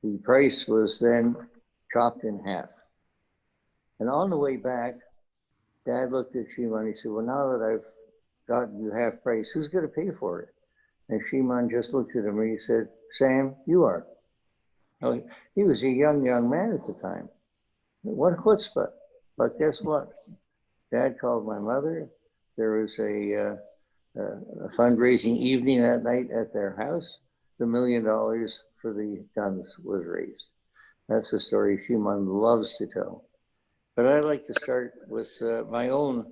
The price was then chopped in half. And on the way back, Dad looked at Shimon and he said, well, now that I've gotten you half price, who's going to pay for it? And Shimon just looked at him and he said, Sam, you are. Now, he was a young man at the time. What chutzpah. But guess what? Dad called my mother. There was a fundraising evening that night at their house. The $1 million for the guns was raised. That's a story Shimon loves to tell. But I'd like to start with my own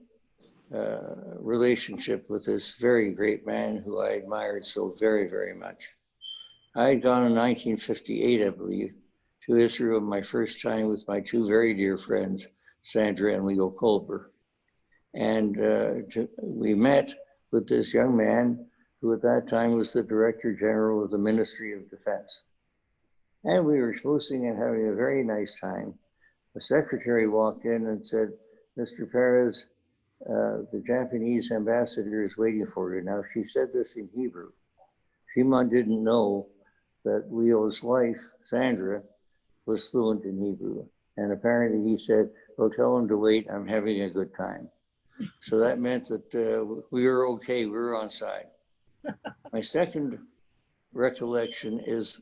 relationship with this very great man who I admired so very, very much. I had gone in 1958, I believe, to Israel my first time with my two very dear friends, Sandra and Leo Kolber. And we met with this young man who at that time was the Director General of the Ministry of Defense. And we were schmoozing and having a very nice time. The secretary walked in and said, Mr. Perez, the Japanese ambassador is waiting for you. Now, she said this in Hebrew. Shimon didn't know that Leo's wife, Sandra, was fluent in Hebrew. And apparently he said, well, tell him to wait, I'm having a good time. So that meant that we were okay, we were on side. My second recollection is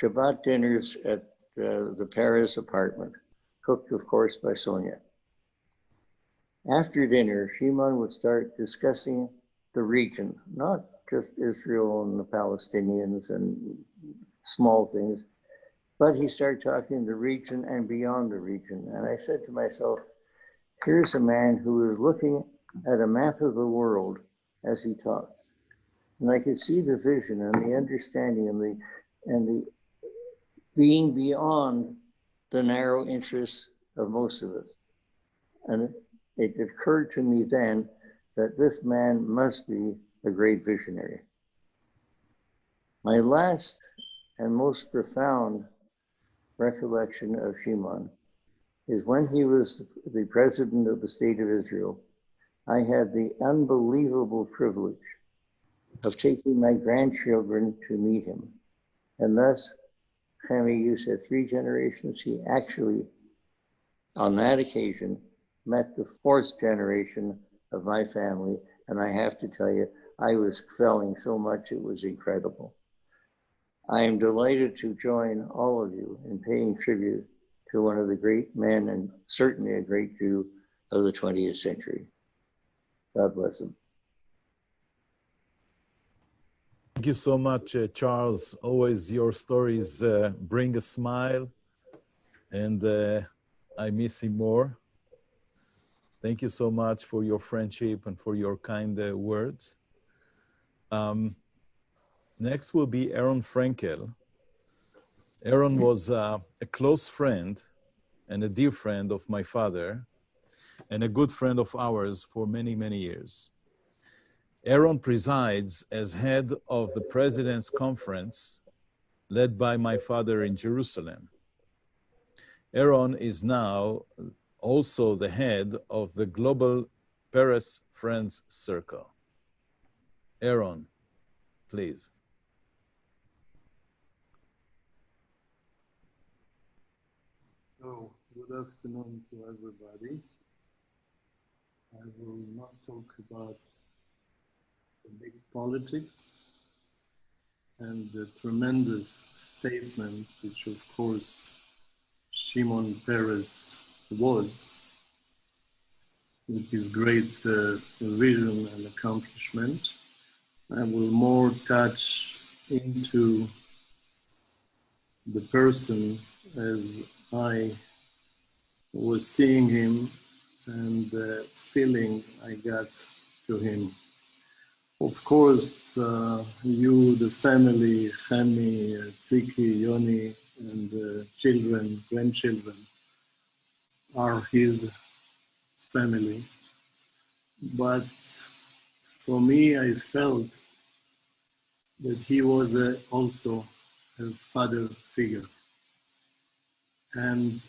Shabbat dinners at the Perez apartment, cooked, of course, by Sonia. After dinner, Shimon would start discussing the region, not just Israel and the Palestinians and small things, but he started talking the region and beyond the region. And I said to myself, here's a man who is looking at a map of the world as he talks. And I could see the vision and the understanding and the being beyond the narrow interests of most of us. And it occurred to me then that this man must be a great visionary. My last and most profound recollection of Shimon is when he was the president of the State of Israel. I had the unbelievable privilege of taking my grandchildren to meet him. And thus, Chemi, you said 3 generations. He actually, on that occasion, met the 4th generation of my family. And I have to tell you, I was felling so much, it was incredible. I am delighted to join all of you in paying tribute to one of the great men and certainly a great Jew of the 20th century. God bless him. Thank you so much, Charles. Always your stories bring a smile, and I miss him more. Thank you so much for your friendship and for your kind words. Next will be Aaron Frankel. Aaron was a close friend and a dear friend of my father and a good friend of ours for many, many years. Aaron presides as head of the President's Conference led by my father in Jerusalem. Aaron is now also the head of the Global Perez Friends Circle. Aaron, please. So, good afternoon to everybody. I will not talk about the big politics and the tremendous statement, which of course Shimon Peres was, with his great vision and accomplishment. I will more touch into the person as I was seeing him and the feeling I got to him. Of course, you, the family, Chemi, Tziki, Yoni, and children, grandchildren, are his family. But for me, I felt that he was also a father figure. And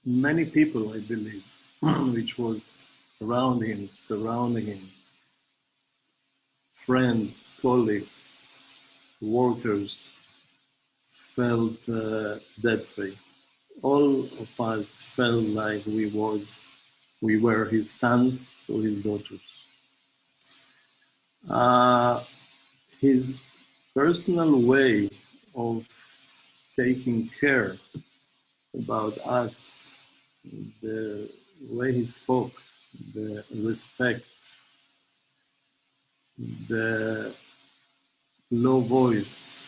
many people, I believe, which was around him, surrounding him, friends, colleagues, workers, felt that way. All of us felt like we were his sons or his daughters. His personal way of taking care about us, the way he spoke, the respect, the low voice,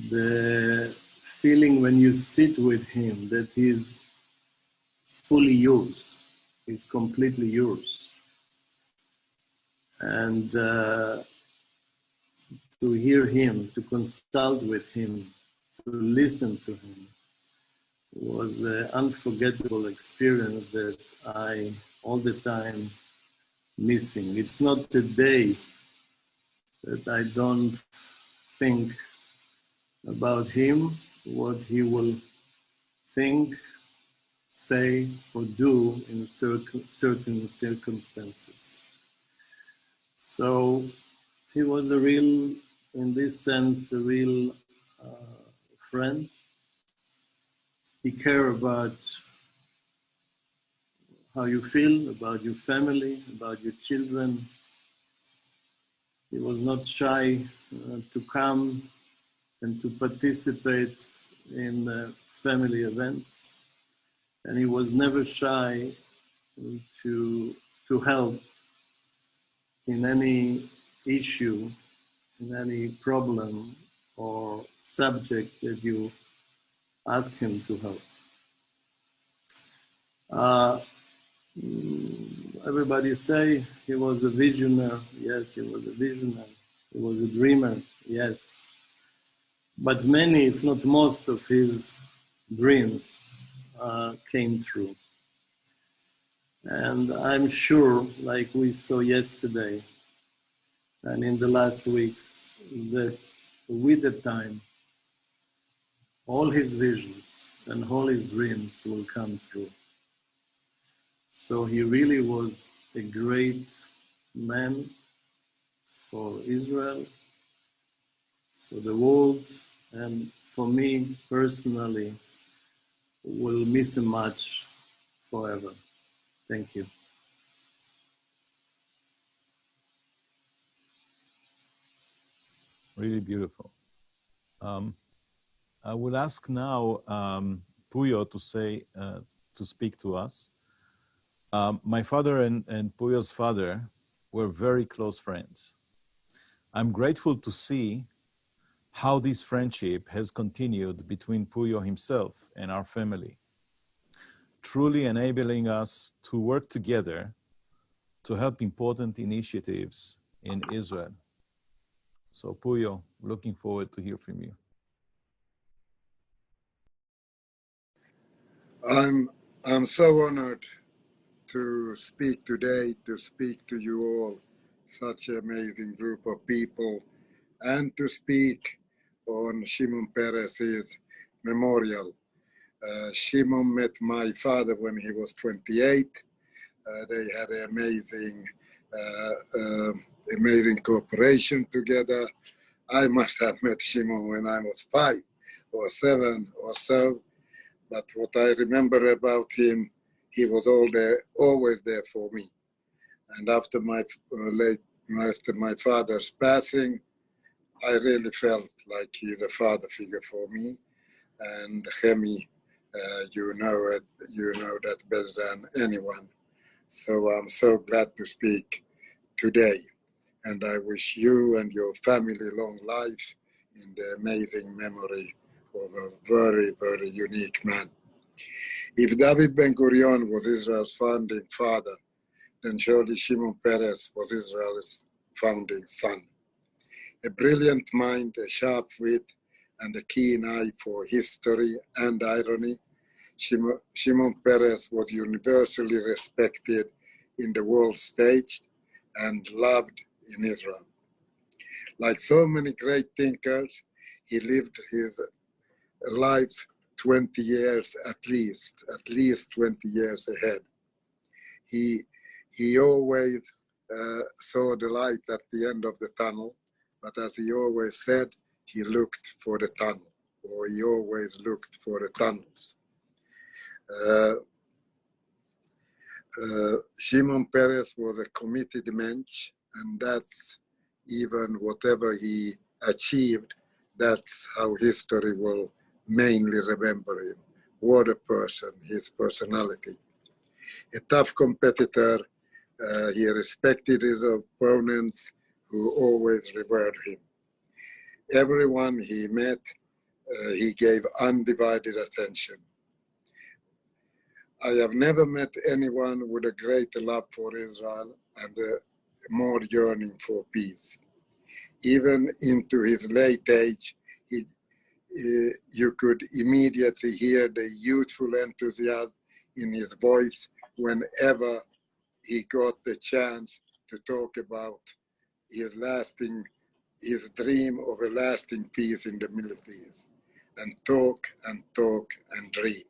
the feeling when you sit with him that he's fully yours, he's completely yours. And to hear him, to consult with him, to listen to him was an unforgettable experience that I all the time missing. It's not a day that I don't think about him, what he will think, say, or do in certain circumstances. So he was a real, in this sense, a real friend. He cared about how you feel, about your family, about your children. He was not shy to come and to participate in family events. And he was never shy to help in any issue, in any problem or subject that you ask him to help. Everybody say he was a visionary. Yes, he was a visionary. He was a dreamer. Yes. But many, if not most, of his dreams came true. And I'm sure, like we saw yesterday and in the last weeks, that with the time, all his visions and all his dreams will come true. So he really was a great man for Israel, for the world, and for me personally, will miss him much forever. Thank you. Really beautiful. I will ask now Puyo to speak to us. My father and Puyo's father were very close friends. I'm grateful to see how this friendship has continued between Puyo himself and our family, truly enabling us to work together to help important initiatives in Israel. So Puyo, looking forward to hear from you. I'm so honored to speak today, to speak to you all, such an amazing group of people, and to speak on Shimon Peres's memorial. Shimon met my father when he was 28. They had an amazing cooperation together. I must have met Shimon when I was 5 or 7 or so. But what I remember about him, he was always there for me. And after my father's passing, I really felt like he's a father figure for me. And Hemi, you know that better than anyone. So I'm so glad to speak today. And I wish you and your family long life in the amazing memory of a very, very unique man. If David Ben-Gurion was Israel's founding father, then surely Shimon Peres was Israel's founding son. A brilliant mind, a sharp wit, and a keen eye for history and irony, Shimon Peres was universally respected in the world stage and loved in Israel. Like so many great thinkers, he lived his life 20 years at least 20 years ahead. He always saw the light at the end of the tunnel, but as he always said, he looked for the tunnel, or he always looked for the tunnels. Shimon Peres was a committed mensch, and that's even whatever he achieved, that's how history will mainly remember him. What a person, his personality. A tough competitor, he respected his opponents who always revered him. Everyone he met, he gave undivided attention. I have never met anyone with a greater love for Israel and more yearning for peace. Even into his late age, you could immediately hear the youthful enthusiasm in his voice whenever he got the chance to talk about his dream of a lasting peace in the Middle East, and talk and talk and dream.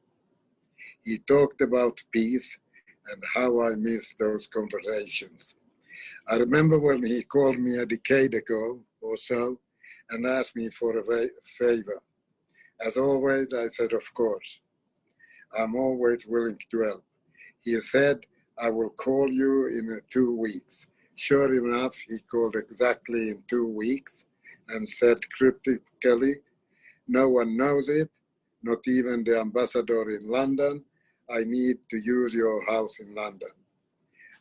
He talked about peace and how I miss those conversations. I remember when he called me a decade ago or so and asked me for a favor. As always, I said, of course. I'm always willing to help. He said, I will call you in 2 weeks. Sure enough, he called exactly in 2 weeks and said cryptically, no one knows it, not even the ambassador in London. I need to use your house in London.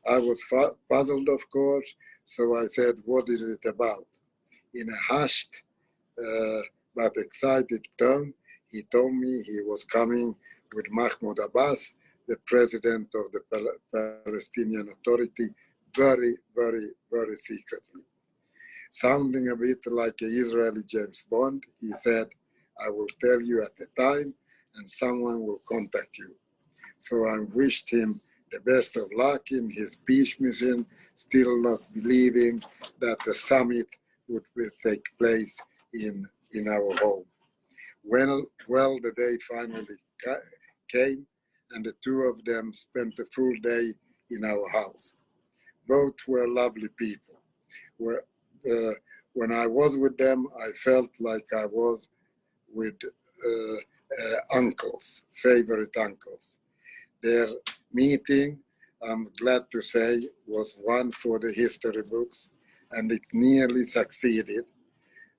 I was puzzled, of course, so I said, what is it about? In a hushed but excited tone, he told me he was coming with Mahmoud Abbas, the president of the Palestinian Authority, very, very, very secretly. Sounding a bit like an Israeli James Bond, he said, I will tell you at the time and someone will contact you. So I wished him the best of luck in his peace mission, still not believing that the summit would take place in our home. Well, the day finally came, and the two of them spent a full day in our house. Both were lovely people. When I was with them, I felt like I was with uncles, favorite uncles. Their meeting, I'm glad to say, was one for the history books, and it nearly succeeded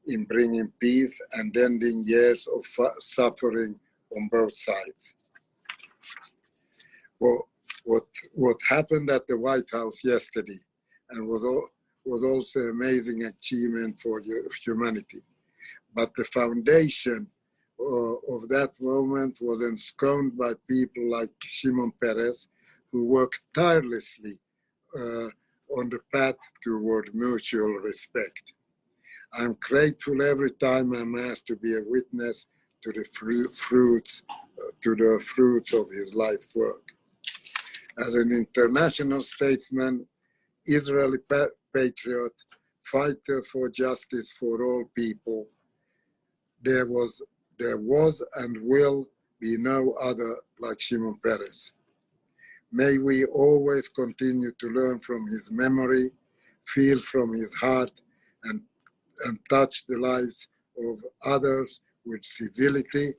in bringing peace and ending years of suffering on both sides. Well, what happened at the White House yesterday, and was also an amazing achievement for humanity. But the foundation of that moment was ensconced by people like Shimon Peres, who worked tirelessly on the path toward mutual respect. I'm grateful every time I'm asked to be a witness to the fruits of his life work. As an international statesman, Israeli patriot, fighter for justice for all people, there was and will be no other like Shimon Peres. May we always continue to learn from his memory, feel from his heart, and touch the lives of others with civility,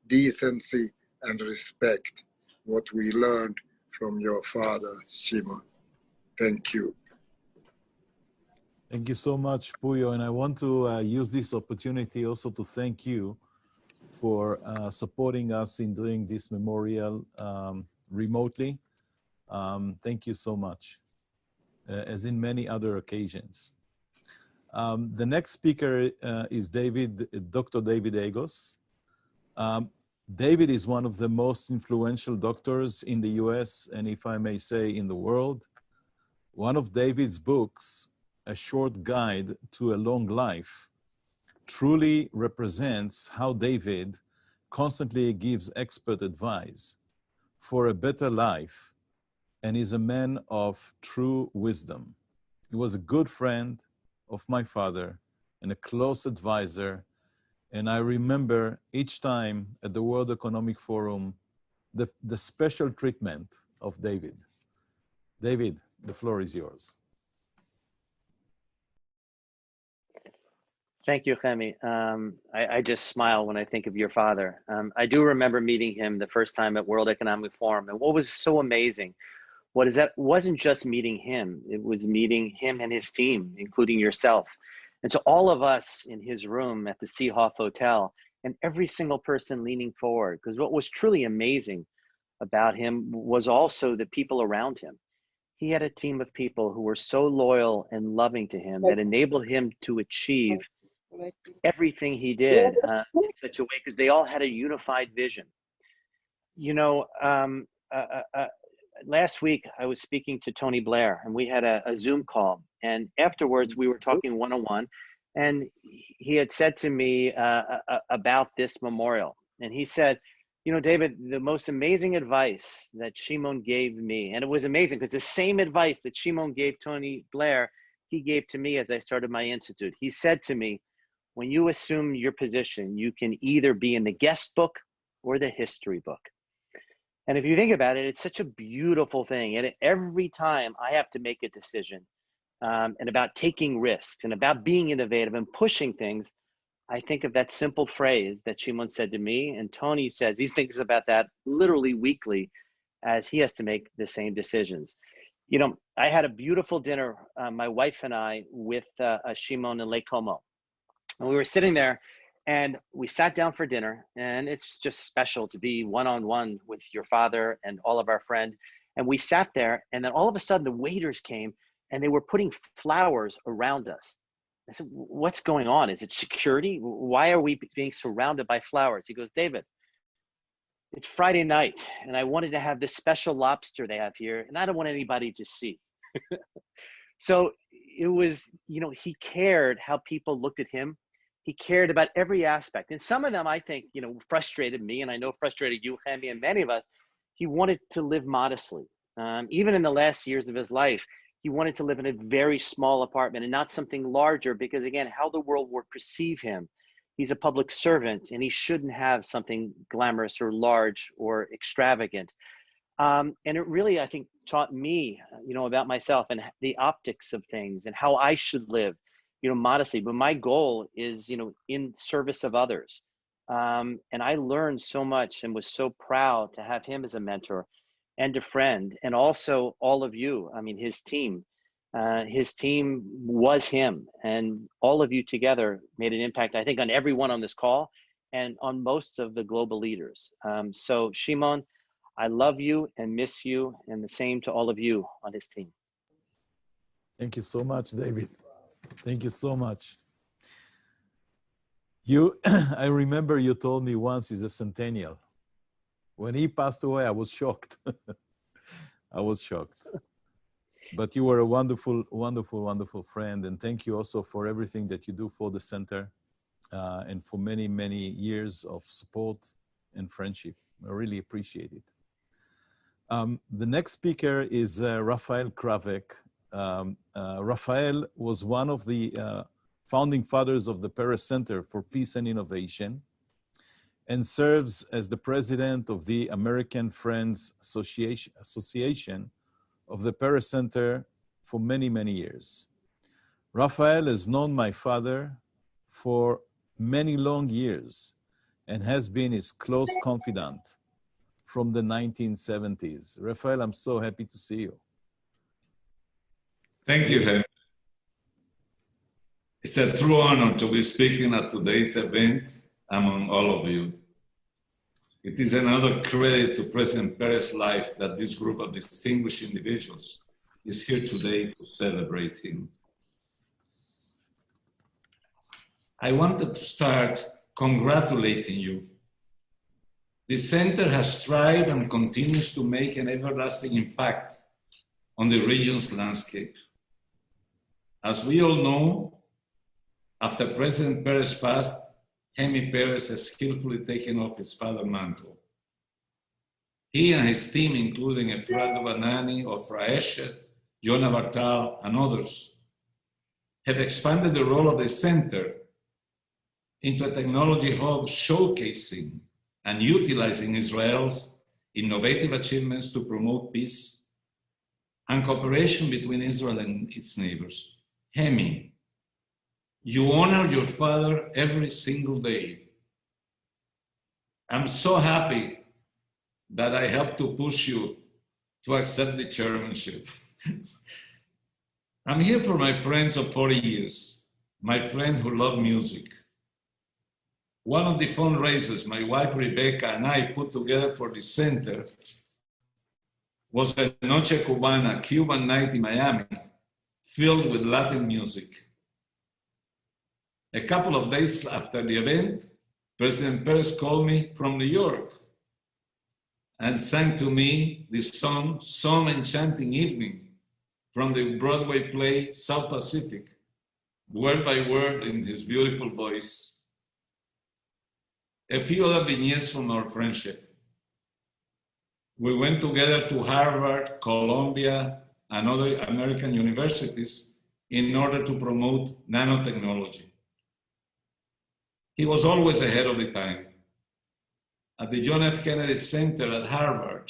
decency, and respect, what we learned from your father, Shimon. Thank you. Thank you so much, Puyo. And I want to use this opportunity also to thank you for supporting us in doing this memorial remotely. Thank you so much, as in many other occasions. The next speaker is Dr. David Agos. David is one of the most influential doctors in the US, and if I may say, in the world. One of David's books, A Short Guide to a Long Life, truly represents how David constantly gives expert advice for a better life and is a man of true wisdom. He was a good friend of my father and a close advisor. And I remember each time at the World Economic Forum, the special treatment of David. David, the floor is yours. Thank you, Chemi. I just smile when I think of your father. I do remember meeting him the first time at World Economic Forum. And what was so amazing, what is that wasn't just meeting him, it was meeting him and his team, including yourself. And so all of us in his room at the Seehoff Hotel, and every single person leaning forward, because what was truly amazing about him was also the people around him. He had a team of people who were so loyal and loving to him that enabled him to achieve everything he did in such a way, because they all had a unified vision. You know, last week I was speaking to Tony Blair, and we had a Zoom call, and afterwards we were talking one-on-one, and he had said to me about this memorial, and he said, you know, David, the most amazing advice that Shimon gave me, and it was amazing because the same advice that Shimon gave Tony Blair, he gave to me as I started my institute. He said to me, when you assume your position, you can either be in the guest book or the history book. And if you think about it, it's such a beautiful thing. And every time I have to make a decision and about taking risks and about being innovative and pushing things, I think of that simple phrase that Shimon said to me, and Tony says he thinks about that literally weekly as he has to make the same decisions. You know, I had a beautiful dinner, my wife and I, with Shimon in Lake Como. And we were sitting there and we sat down for dinner, and it's just special to be one-on-one with your father and all of our friends. And we sat there, and then all of a sudden the waiters came and they were putting flowers around us. I said, what's going on? Is it security? Why are we being surrounded by flowers? He goes, David, it's Friday night, and I wanted to have this special lobster they have here, and I don't want anybody to see. So it was, you know, he cared how people looked at him. He cared about every aspect. And some of them, I think, you know, frustrated me, and I know frustrated you, Chemi, and many of us. He wanted to live modestly. Even in the last years of his life, he wanted to live in a very small apartment and not something larger, because again, how the world would perceive him. He's a public servant, and he shouldn't have something glamorous or large or extravagant. And it really, I think, taught me, you know, about myself and the optics of things and how I should live, you know, modestly. But my goal is, you know, in service of others. And I learned so much and was so proud to have him as a mentor and a friend, and also all of you. I mean, his team was him, and all of you together made an impact, I think, on everyone on this call and on most of the global leaders. So Shimon, I love you and miss you, and the same to all of you on his team. Thank you so much, David. Thank you so much. I remember you told me once he's a centennial. When he passed away, I was shocked. I was shocked. But you were a wonderful, wonderful, wonderful friend. And thank you also for everything that you do for the center and for many, many years of support and friendship. I really appreciate it. The next speaker is Rafael Kravek. Rafael was one of the founding fathers of the Paris Center for Peace and Innovation, and serves as the president of the American Friends Association of the Paris Center for many, many years. Rafael has known my father for many long years and has been his close confidant from the 1970s. Rafael, I'm so happy to see you. Thank you, Henry. It's a true honor to be speaking at today's event among all of you. It is another credit to President Peres' life that this group of distinguished individuals is here today to celebrate him. I wanted to start congratulating you. The center has strived and continues to make an everlasting impact on the region's landscape. As we all know, after President Peres passed, Hemi Peres has skillfully taken up his father's mantle. He and his team, including Efrado Banani, Ofra Eshet, Yona Bartal, and others, have expanded the role of the center into a technology hub showcasing and utilizing Israel's innovative achievements to promote peace and cooperation between Israel and its neighbors. Hemi, You honor your father every single day. I'm so happy that I helped to push you to accept the chairmanship. I'm here for my friends of 40 years, my friend who love music. One of the fundraisers my wife Rebecca and I put together for the center was a Noche Cubana, Cuban night in Miami, filled with Latin music. A couple of days after the event, President Perez called me from New York and sang to me the song Some Enchanting Evening from the Broadway play South Pacific, word by word in his beautiful voice. A few other vignettes from our friendship. We went together to Harvard, Columbia, and other American universities in order to promote nanotechnology. He was always ahead of the time. At the John F. Kennedy Center at Harvard,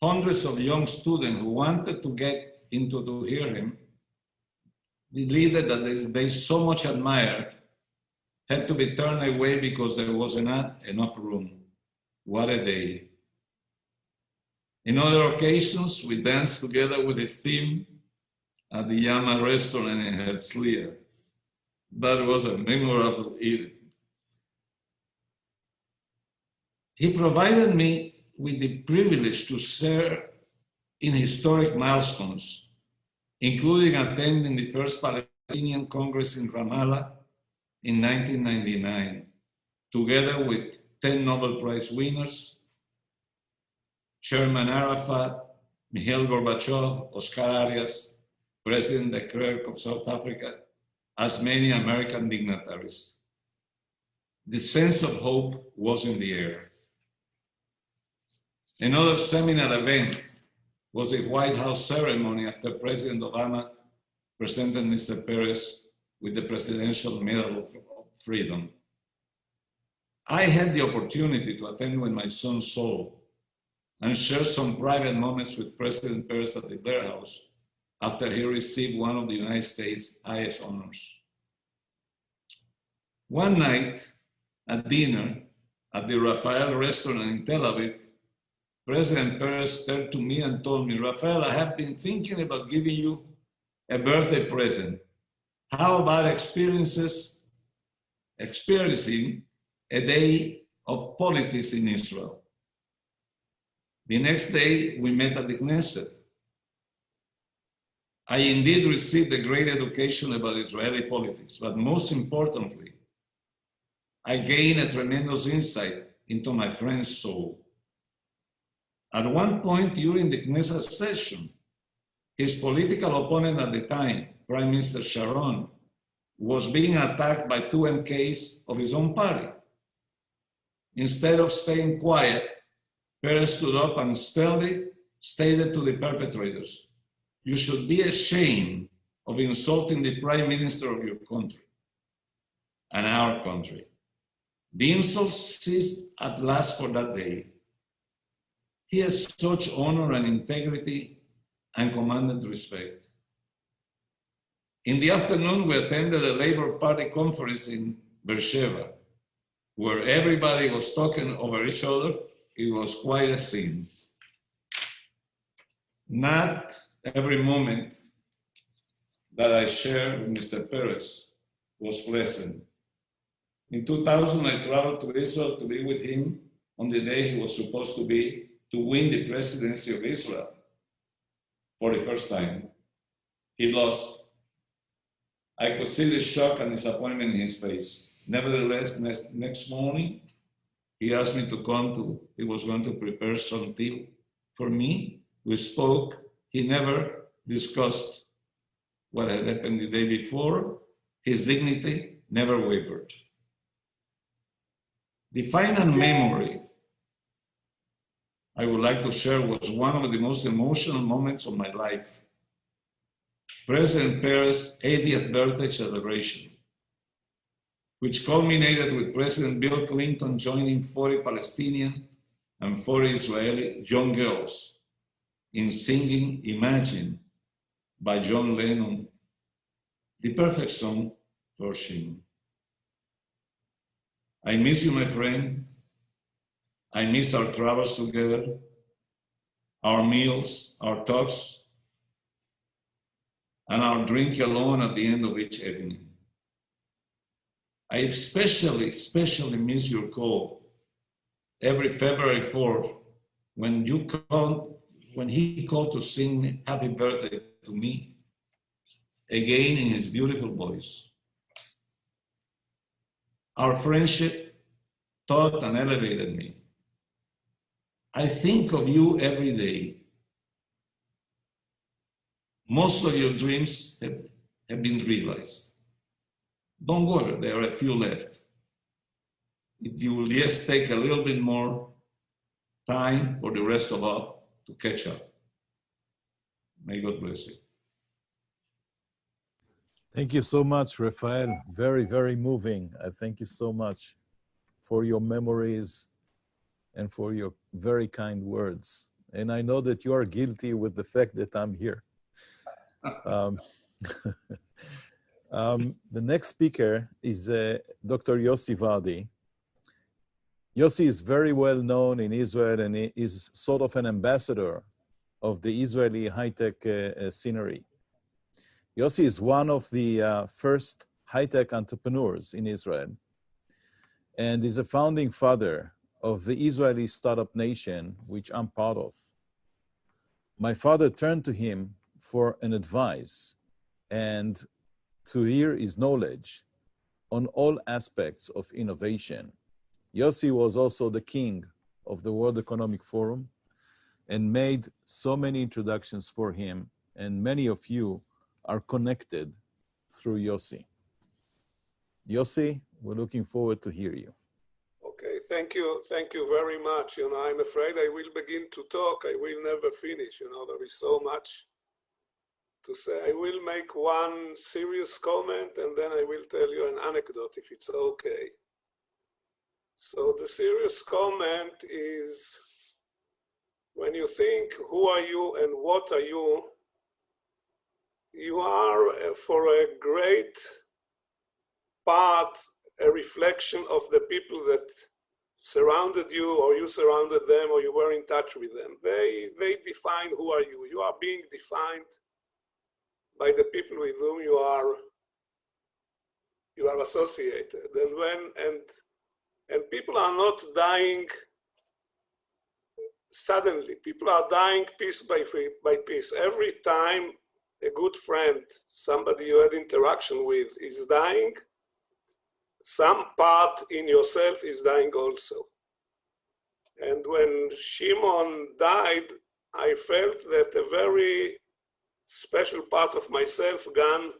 hundreds of young students who wanted to get into to hear him, the leader that they so much admired, had to be turned away because there was not enough room. What a day. In other occasions, we danced together with his team at the Yama restaurant in Herzliya. That was a memorable evening. He provided me with the privilege to share in historic milestones, including attending the first Palestinian Congress in Ramallah in 1999, together with 10 Nobel Prize winners, Chairman Arafat, Mikhail Gorbachev, Oscar Arias, President de Klerk of South Africa, as many American dignitaries. The sense of hope was in the air. Another seminal event was the White House ceremony after President Obama presented Mr. Perez with the Presidential Medal of Freedom. I had the opportunity to attend with my son Saul and share some private moments with President Perez at the Blair House after he received one of the United States' highest honors. One night at dinner at the Rafael restaurant in Tel Aviv, President Perez turned to me and told me, Rafael, I have been thinking about giving you a birthday present. How about experiencing a day of politics in Israel? The next day, we met at the Knesset. I indeed received a great education about Israeli politics, but most importantly, I gained a tremendous insight into my friend's soul. At one point during the Knesset session, his political opponent at the time, Prime Minister Sharon, was being attacked by two MKs of his own party. Instead of staying quiet, Perez stood up and sternly stated to the perpetrators, you should be ashamed of insulting the Prime Minister of your country and our country. The insult ceased at last for that day. He has such honor and integrity and commanded respect. In the afternoon, we attended a Labour Party conference in Beersheba, where everybody was talking over each other. It was quite a scene. Not every moment that I shared with Mr. Perez was pleasant. In 2000, I traveled to Israel to be with him on the day he was supposed to win the presidency of Israel for the first time. He lost. I could see the shock and disappointment in his face. Nevertheless, next morning, he asked me to come he was going to prepare some tea for me. We spoke. He never discussed what had happened the day before. His dignity never wavered. The final memory I would like to share was one of the most emotional moments of my life. President Perez's 80th birthday celebration, which culminated with President Bill Clinton joining 40 Palestinian and 40 Israeli young girls in singing Imagine by John Lennon, the perfect song for Shimon. I miss you, my friend. I miss our travels together, our meals, our talks, and our drink alone at the end of each evening. I especially miss your call every February 4th when he called to sing happy birthday to me, again in his beautiful voice. Our friendship taught and elevated me. I think of you every day. Most of your dreams have been realized. Don't worry, there are a few left. You will just take a little bit more time for the rest of us to catch up. May God bless you. Thank you so much, Rafael. Very, very moving. I thank you so much for your memories and for your very kind words. And I know that you are guilty with the fact that I'm here. The next speaker is Dr. Yossi Vardi. Yossi is very well known in Israel and is sort of an ambassador of the Israeli high-tech scenery. Yossi is one of the first high-tech entrepreneurs in Israel and is a founding father of the Israeli startup nation, which I'm part of. My father turned to him for an advice and to hear his knowledge on all aspects of innovation. Yossi was also the king of the World Economic Forum and made so many introductions for him, and many of you are connected through Yossi. Yossi, we're looking forward to hear you. Okay, thank you very much. I'm afraid I will begin to talk. I will never finish. There is so much to say. I will make one serious comment and then I will tell you an anecdote if it's okay. So the serious comment is, when you think who are you and what are you, you are for a great part a reflection of the people that surrounded you, or you surrounded them, or you were in touch with them. They define who are you. You are being defined by the people with whom you are associated. And people are not dying suddenly. People are dying piece by piece. Every time a good friend, somebody you had interaction with, is dying, some part in yourself is dying also. And when Shimon died, I felt that a very special part of myself gone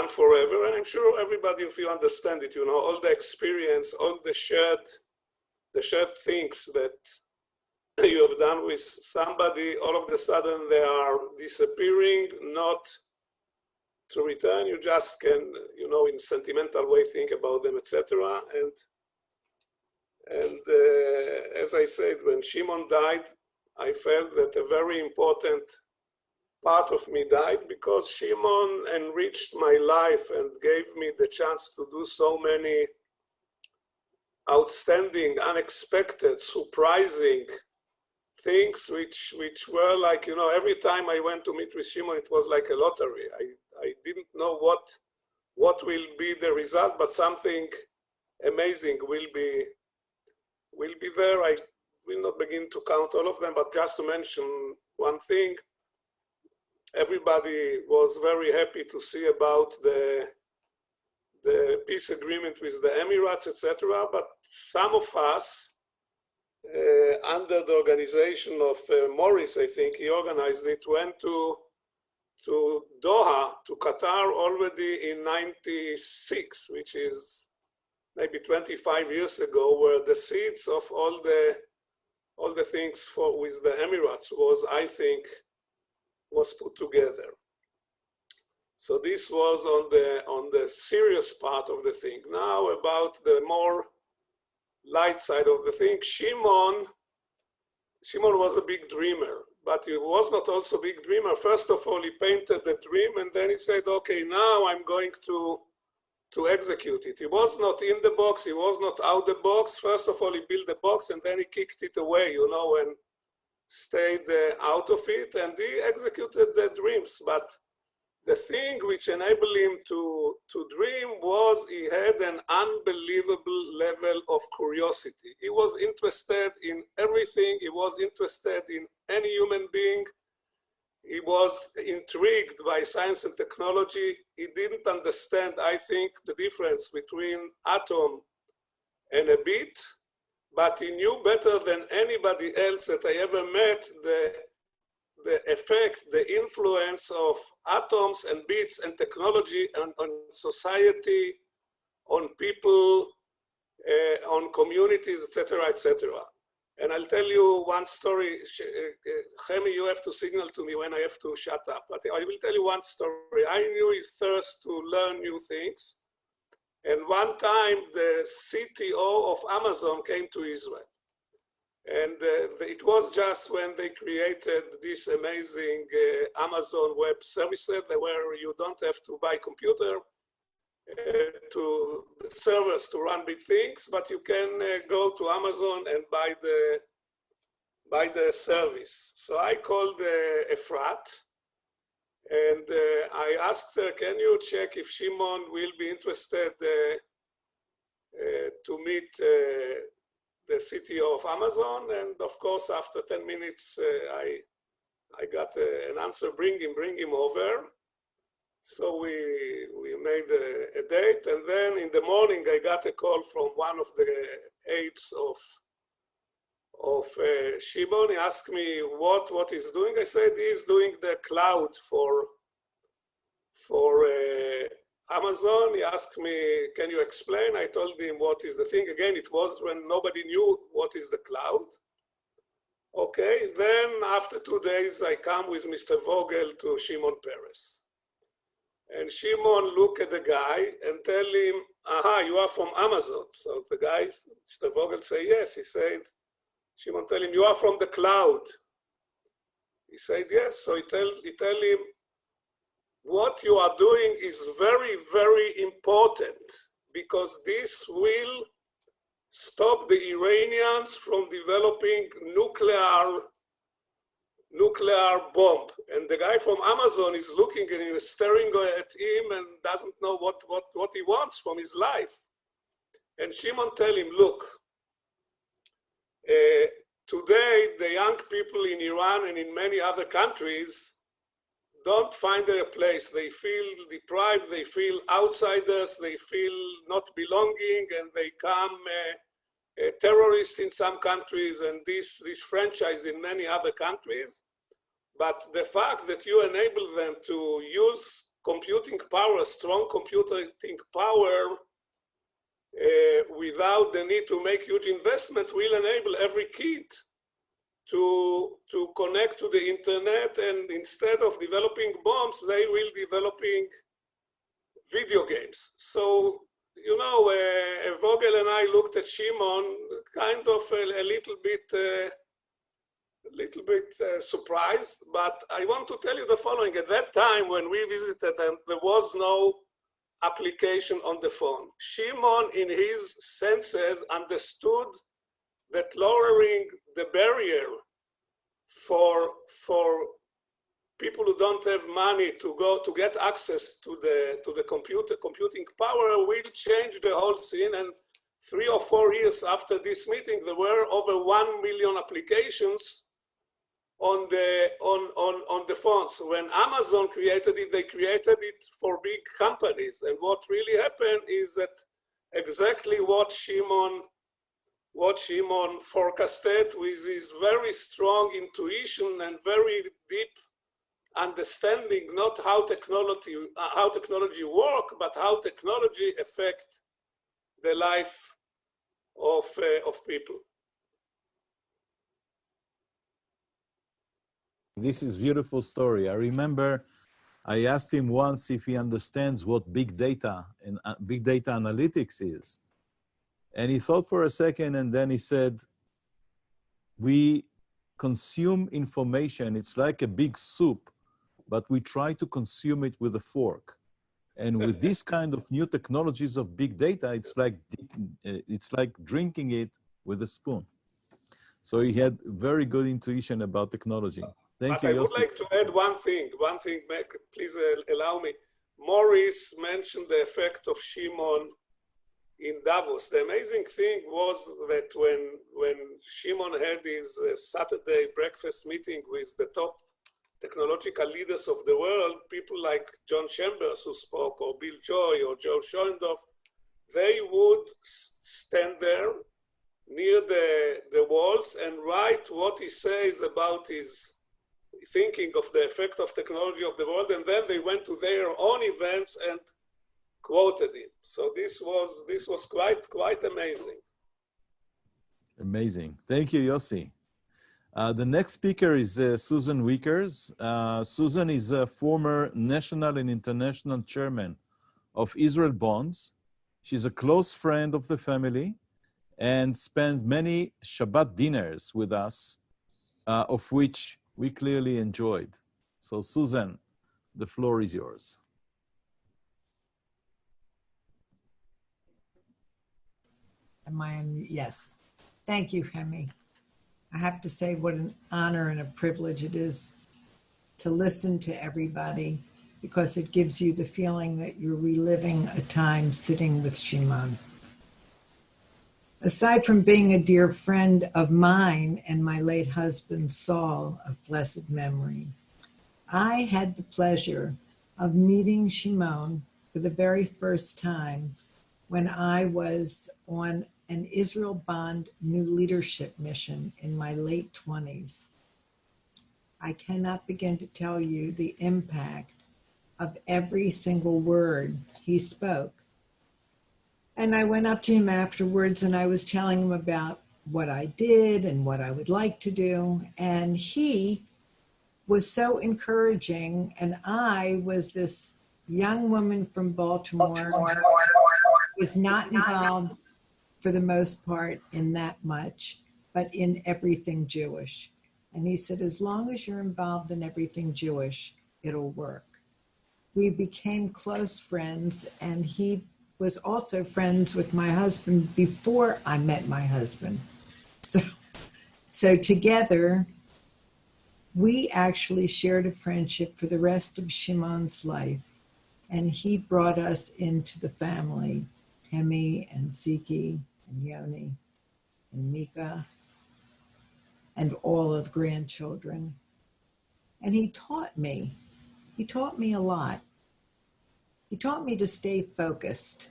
forever. And I'm sure everybody of you understand it, all the experience, all the shared things that you have done with somebody, all of a sudden they are disappearing, not to return. You just can, in sentimental way, think about them, etc. And as I said, when Shimon died, I felt that a very important part of me died, because Shimon enriched my life and gave me the chance to do so many outstanding, unexpected, surprising things, which were like, every time I went to meet with Shimon, it was like a lottery. I didn't know what will be the result, but something amazing will be there. I will not begin to count all of them, but just to mention one thing, everybody was very happy to see about the peace agreement with the Emirates, etc. But some of us, under the organization of Morris, I think he organized it, went to Doha, to Qatar already in '96, which is maybe 25 years ago, where the seeds of all the things with the Emirates was, I think, was put together. So this was on the serious part of the thing. Now about the more light side of the thing. Shimon was a big dreamer, but he was not also a big dreamer. First of all, he painted the dream, and then he said, okay, now I'm going to to execute it. He was not in the box, he was not out the box. First of all, he built the box and then he kicked it away, you know, and stayed out of it, and he executed the dreams. But the thing which enabled him to dream was he had an unbelievable level of curiosity. He was interested in everything. He was interested in any human being. He was intrigued by science and technology. He didn't understand, I think, the difference between atom and a bit, but he knew better than anybody else that I ever met the effect, the influence of atoms and bits and technology on society, on people, on communities, etc., etc. And I'll tell you one story. Chemi, you have to signal to me when I have to shut up. But I will tell you one story. I knew his thirst to learn new things. And one time, the CTO of Amazon came to Israel. And it was just when they created this amazing Amazon Web Services where you don't have to buy computer to servers to run big things, but you can go to Amazon and buy the service. So I called Efrat, and I asked her, can you check if Shimon will be interested to meet the CTO of Amazon? And of course, after 10 minutes, I got an answer, bring him over. So we made a date, and then in the morning, I got a call from one of the aides of Shimon. He asked me what he's doing. I said he's doing the cloud for Amazon. He asked me, can you explain? I told him what is the thing. Again, it was when nobody knew what is the cloud. Okay, then after 2 days, I come with Mr. Vogel to Shimon Peres. And Shimon look at the guy and tell him, aha, you are from Amazon. So the guy, Mr. Vogel say, yes. He said, Shimon tell him, you are from the cloud. He said, yes. So he tell him, what you are doing is very, very important because this will stop the Iranians from developing nuclear bomb. And the guy from Amazon is looking and he's staring at him and doesn't know what he wants from his life. And Shimon tell him, look, today the young people in Iran and in many other countries don't find their place. They feel deprived, they feel outsiders, they feel not belonging, and they come terrorists in some countries and this franchise in many other countries. But the fact that you enable them to use computing power, strong computing power, without the need to make huge investment will enable every kid to connect to the internet, and instead of developing bombs, they will developing video games. So, you know, Vogel and I looked at Shimon kind of a little bit surprised, but I want to tell you the following. At that time when we visited them, there was no application on the phone. Shimon, in his senses, understood that lowering the barrier for people who don't have money to get access to the computing power will change the whole scene. And 3 or 4 years after this meeting, there were over 1 million applications on the phones. When Amazon created it, they created it for big companies. And what really happened is that exactly what Shimon forecasted with his very strong intuition and very deep understanding, not how technology work, but how technology affect the life of people. This is a beautiful story. I remember I asked him once if he understands what big data and big data analytics is. And he thought for a second and then he said, we consume information. It's like a big soup, but we try to consume it with a fork. And with this kind of new technologies of big data, it's like drinking it with a spoon. So he had very good intuition about technology. Thank you, I would Yossi. like to add one thing, please allow me. Maurice mentioned the effect of Shimon in Davos. The amazing thing was that when Shimon had his Saturday breakfast meeting with the top technological leaders of the world, people like John Chambers who spoke, or Bill Joy, or Joe Schoendorf, they would stand there near the walls and write what he says about his thinking of the effect of technology of the world, and then they went to their own events and quoted him. So this was quite amazing. Amazing. Thank you, Yossi. The next speaker is Susan Wickers. Susan is a former national and international chairman of Israel Bonds. She's a close friend of the family and spends many Shabbat dinners with us, of which we clearly enjoyed. So Susan, the floor is yours. Am I on? Yes. Thank you, Hemi. I have to say what an honor and a privilege it is to listen to everybody, because it gives you the feeling that you're reliving a time sitting with Shimon. Aside from being a dear friend of mine and my late husband, Saul, of blessed memory, I had the pleasure of meeting Shimon for the very first time when I was on an Israel Bond New Leadership mission in my late 20s. I cannot begin to tell you the impact of every single word he spoke. And I went up to him afterwards and I was telling him about what I did and what I would like to do. And he was so encouraging. And I was this young woman from Baltimore, was not involved for the most part in that much, but in everything Jewish. And he said, as long as you're involved in everything Jewish, it'll work. We became close friends, and he was also friends with my husband before I met my husband. So together, we actually shared a friendship for the rest of Shimon's life. And he brought us into the family, Hemi and Ziki and Yoni and Mika and all of the grandchildren. And he taught me a lot. He taught me to stay focused.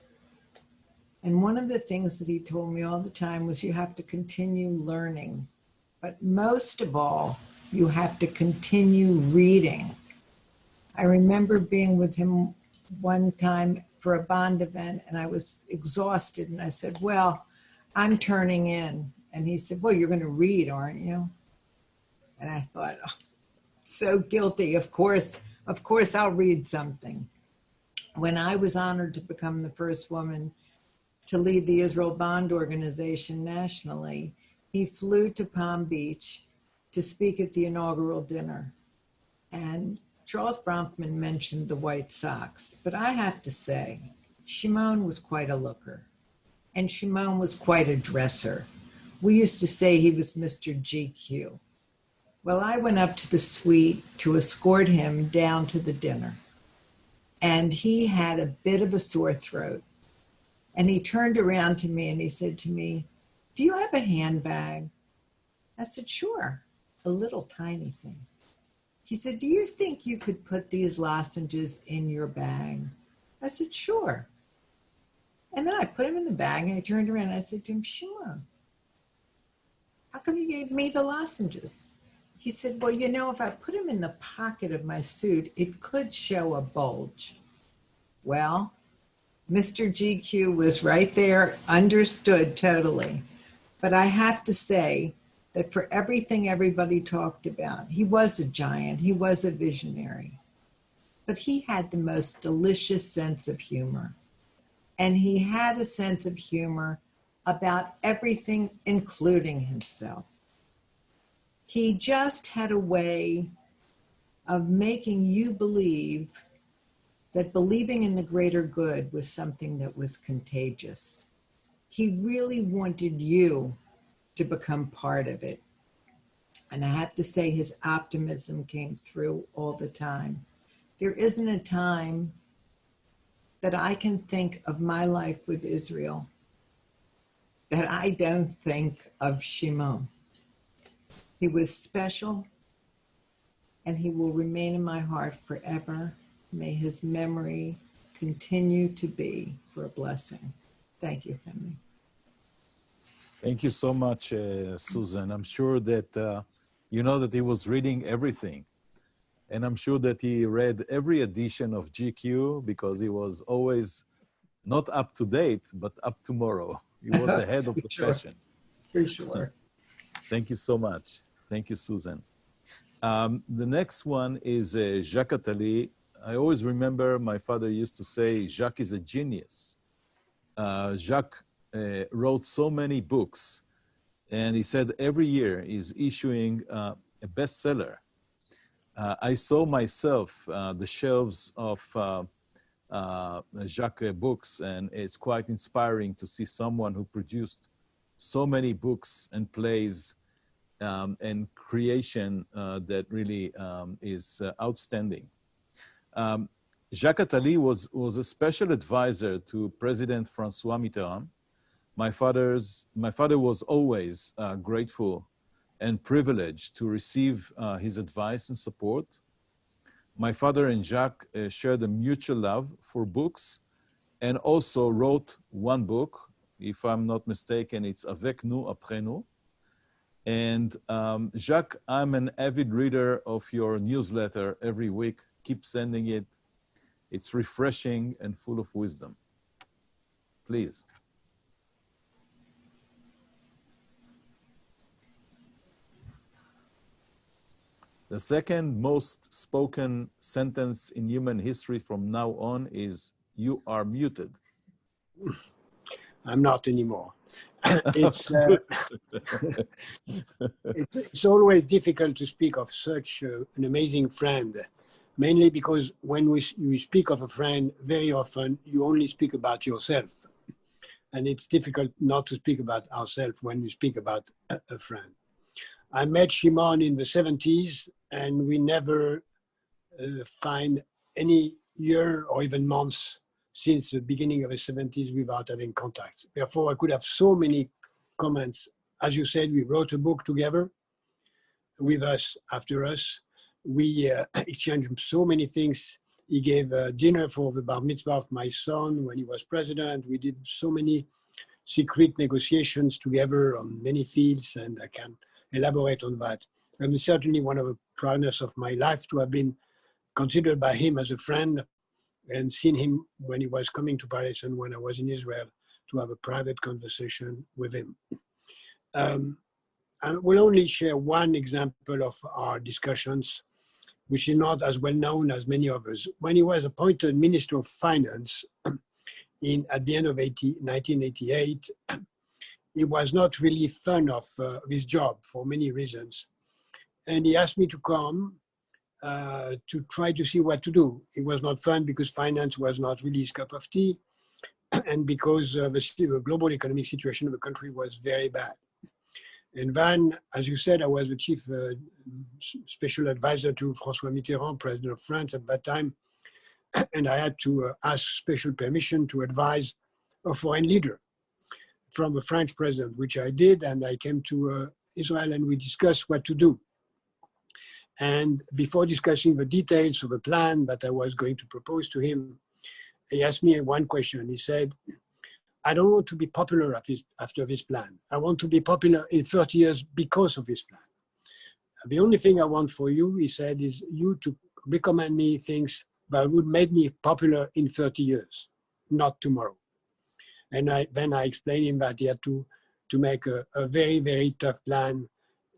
And one of the things that he told me all the time was you have to continue learning. But most of all, you have to continue reading. I remember being with him one time for a bond event and I was exhausted and I said, well, I'm turning in. And he said, well, you're going to read, aren't you? And I thought, oh, so guilty. Of course I'll read something. When I was honored to become the first woman to lead the Israel Bond Organization nationally, he flew to Palm Beach to speak at the inaugural dinner. And Charles Bronfman mentioned the White Sox, but I have to say, Shimon was quite a looker, and Shimon was quite a dresser. We used to say he was Mr. GQ. Well, I went up to the suite to escort him down to the dinner, and he had a bit of a sore throat. And he turned around to me and he said to me, do you have a handbag? I said, sure, a little tiny thing. He said, do you think you could put these lozenges in your bag? I said, sure. And then I put them in the bag and I turned around and I said to him, Shimon, how come you gave me the lozenges? He said, well, you know, if I put them in the pocket of my suit, it could show a bulge. Well, Mr. GQ was right there, understood totally. But I have to say that for everything everybody talked about, he was a giant, he was a visionary, but he had the most delicious sense of humor. And he had a sense of humor about everything, including himself. He just had a way of making you believe that believing in the greater good was something that was contagious. He really wanted you to become part of it. And I have to say, his optimism came through all the time. There isn't a time that I can think of my life with Israel that I don't think of Shimon. He was special, and he will remain in my heart forever. May his memory continue to be for a blessing. Thank you, Henry. Thank you so much, Susan. I'm sure that you know that he was reading everything. And I'm sure that he read every edition of GQ because he was always not up to date, but up tomorrow. He was ahead of the fashion. For sure. Thank you so much. Thank you, Susan. The next one is Jacques Attali. I always remember my father used to say, Jacques is a genius. Jacques wrote so many books, and he said every year he's issuing a bestseller. I saw myself the shelves of Jacques books, and it's quite inspiring to see someone who produced so many books and plays and creation that really is outstanding. Jacques Attali was a special advisor to President François Mitterrand. My father was always grateful and privileged to receive his advice and support. My father and Jacques shared a mutual love for books and also wrote one book. If I'm not mistaken, it's Avec nous, après nous. And Jacques, I'm an avid reader of your newsletter every week. Keep sending it. It's refreshing and full of wisdom. Please. The second most spoken sentence in human history from now on is, you are muted. I'm not anymore. It's always difficult to speak of such an amazing friend, mainly because when you speak of a friend, very often you only speak about yourself. And it's difficult not to speak about ourselves when you speak about a friend. I met Shimon in the 70s, and we never find any year or even months since the beginning of the 70s without having contact. Therefore, I could have so many comments. As you said, we wrote a book together with us, after us. We exchanged so many things. He gave a dinner for the bar mitzvah of my son when he was president. We did so many secret negotiations together on many fields, and I can elaborate on that. And it's certainly one of the proudness of my life to have been considered by him as a friend and seen him when he was coming to Paris and when I was in Israel to have a private conversation with him. I will only share one example of our discussions, which is not as well known as many others. When he was appointed Minister of Finance at the end of 1988, he was not really fond of his job for many reasons. And he asked me to come to try to see what to do. It was not fun because finance was not really his cup of tea, and because the global economic situation of the country was very bad. And then, as you said, I was the chief special advisor to François Mitterrand, president of France at that time, and I had to ask special permission to advise a foreign leader from the French president, which I did, and I came to Israel and we discussed what to do. And before discussing the details of the plan that I was going to propose to him, he asked me one question. He said, I don't want to be popular after this plan. I want to be popular in 30 years because of this plan. The only thing I want for you, he said, is you to recommend me things that would make me popular in 30 years, not tomorrow. And then I explained him that he had to make a very, very tough plan,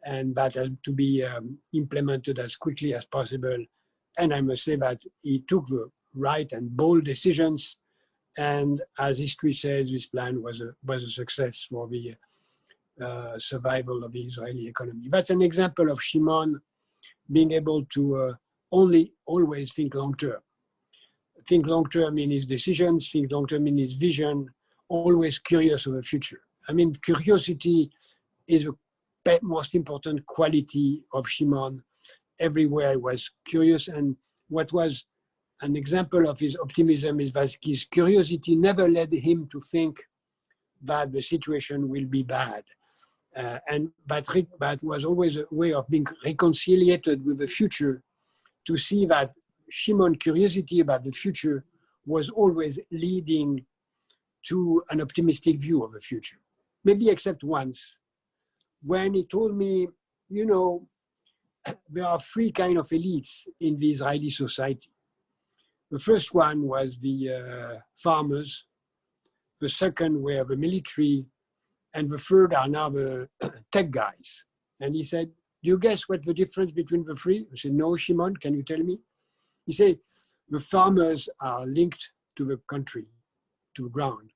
and that had to be implemented as quickly as possible. And I must say that he took the right and bold decisions. And as history says, this plan was a success for the survival of the Israeli economy. That's an example of Shimon being able to always think long term. think long-term in his decisions, think long-term in his vision, always curious of the future. I mean, curiosity is the most important quality of Shimon. Everywhere he was curious, and what was an example of his optimism is that his curiosity never led him to think that the situation will be bad. But was always a way of being reconciliated with the future, to see that Shimon's curiosity about the future was always leading to an optimistic view of the future. Maybe except once, when he told me, you know, there are three kinds of elites in the Israeli society. The first one was the farmers, the second were the military, and the third are now the tech guys. And he said, do you guess what the difference between the three? I said, no, Shimon, can you tell me? He said, the farmers are linked to the country, to the ground.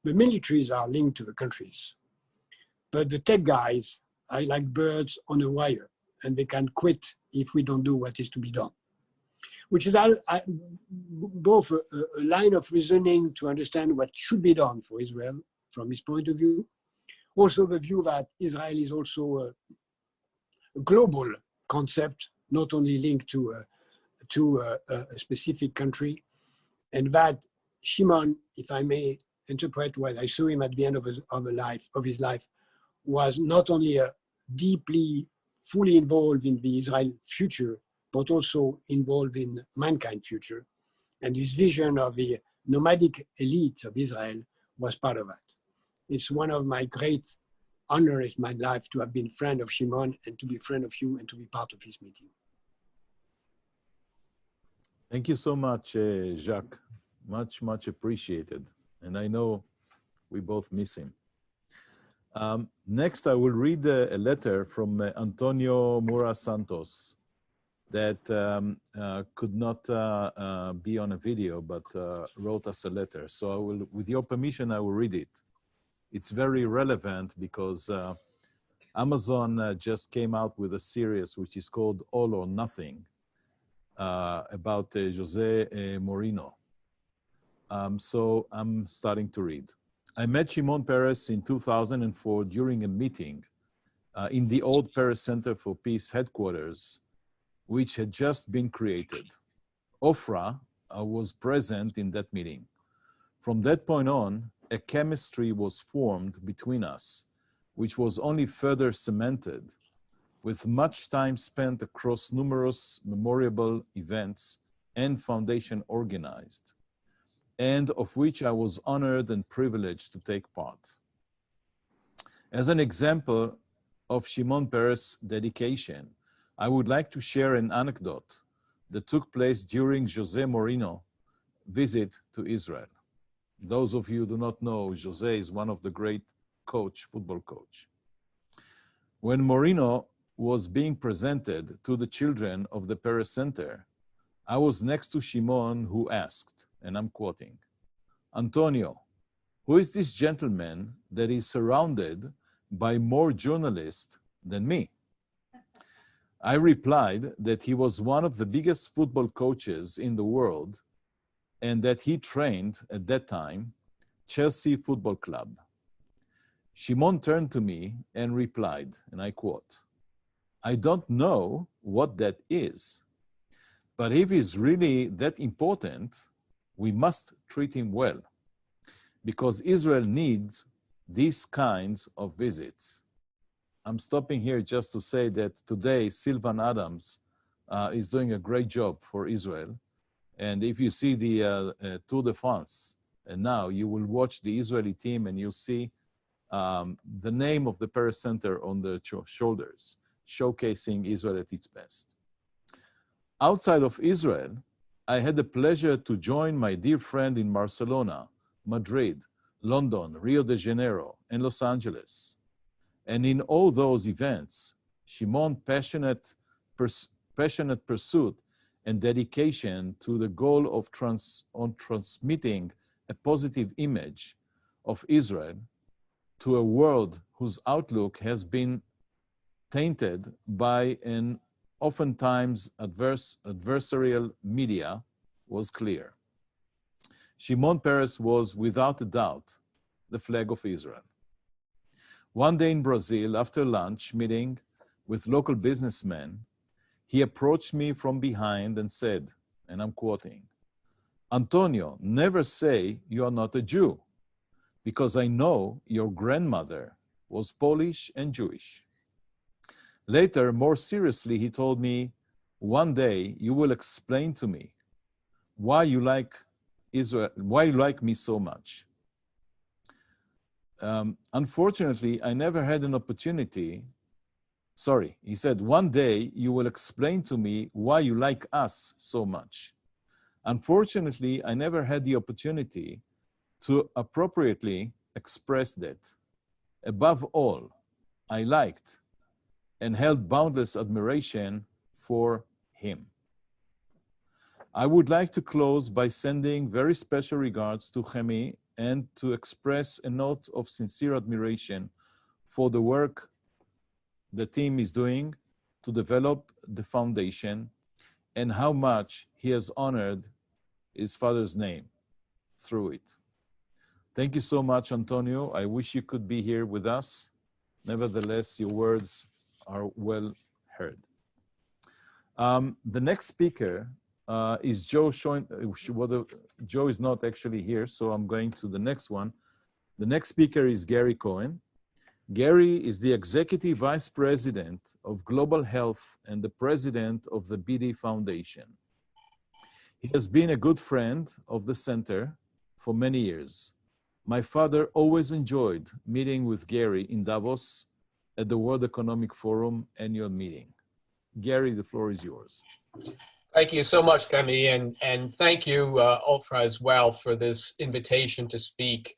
The militaries are linked to the countries. But the tech guys are like birds on a wire, and they can quit if we don't do what is to be done. Which is both a line of reasoning to understand what should be done for Israel from his point of view. Also the view that Israel is also a global concept, not only linked to a specific country. And that Shimon, if I may interpret what I saw him at the end of his life, was not only a deeply, fully involved in the Israel future, but also involved in mankind future. And his vision of the nomadic elite of Israel was part of that. It's one of my great honors in my life to have been friend of Shimon and to be friend of you and to be part of his meeting. Thank you so much, Jacques. Much, much appreciated. And I know we both miss him. Next, I will read a letter from Antonio Mura Santos that could not be on a video, but wrote us a letter. So I will, with your permission, I will read it. It's very relevant because Amazon just came out with a series which is called All or Nothing about Jose Mourinho. So I'm starting to read. I met Shimon Peres in 2004 during a meeting in the old Peres Center for Peace headquarters, which had just been created. Ofra was present in that meeting. From that point on, a chemistry was formed between us, which was only further cemented with much time spent across numerous memorable events and foundation organized, and of which I was honored and privileged to take part. As an example of Shimon Peres' dedication, I would like to share an anecdote that took place during Jose Mourinho's visit to Israel. Those of you who do not know, Jose is one of the great football coach. When Mourinho was being presented to the children of the Peres Center, I was next to Shimon, who asked, and I'm quoting, Antonio, who is this gentleman that is surrounded by more journalists than me? I replied that he was one of the biggest football coaches in the world and that he trained at that time Chelsea Football Club. Shimon turned to me and replied, and I quote, I don't know what that is, but if he's really that important, we must treat him well, because Israel needs these kinds of visits. I'm stopping here just to say that today Sylvan Adams is doing a great job for Israel. And if you see the Tour de France, and now you will watch the Israeli team and you'll see the name of the Peres Center on the shoulders, showcasing Israel at its best. Outside of Israel, I had the pleasure to join my dear friend in Barcelona, Madrid, London, Rio de Janeiro, and Los Angeles. And in all those events, Shimon's passionate pursuit and dedication to the goal of transmitting a positive image of Israel to a world whose outlook has been tainted by an oftentimes adversarial media was clear. Shimon Peres was, without a doubt, the flag of Israel. One day in Brazil, after lunch meeting with local businessmen, he approached me from behind and said, and I'm quoting, "Antonio, never say you are not a Jew, because I know your grandmother was Polish and Jewish." Later, more seriously, he told me, "One day you will explain to me why you like Israel, why you like me so much." Unfortunately, I never had an opportunity. Sorry, he said, "One day you will explain to me why you like us so much." Unfortunately, I never had the opportunity to appropriately express that. Above all, I liked and held boundless admiration for him. I would like to close by sending very special regards to Chemi and to express a note of sincere admiration for the work the team is doing to develop the foundation and how much he has honored his father's name through it. Thank you so much, Antonio. I wish you could be here with us. Nevertheless, your words are well heard. The next speaker is Joe Schoen. Joe is not actually here, so I'm going to the next one. The next speaker is Gary Cohen. Gary is the Executive Vice President of Global Health and the President of the BD Foundation. He has been a good friend of the center for many years. My father always enjoyed meeting with Gary in Davos at the World Economic Forum annual meeting. Gary, the floor is yours. Thank you so much, Kemi, and thank you, Ultra, as well, for this invitation to speak.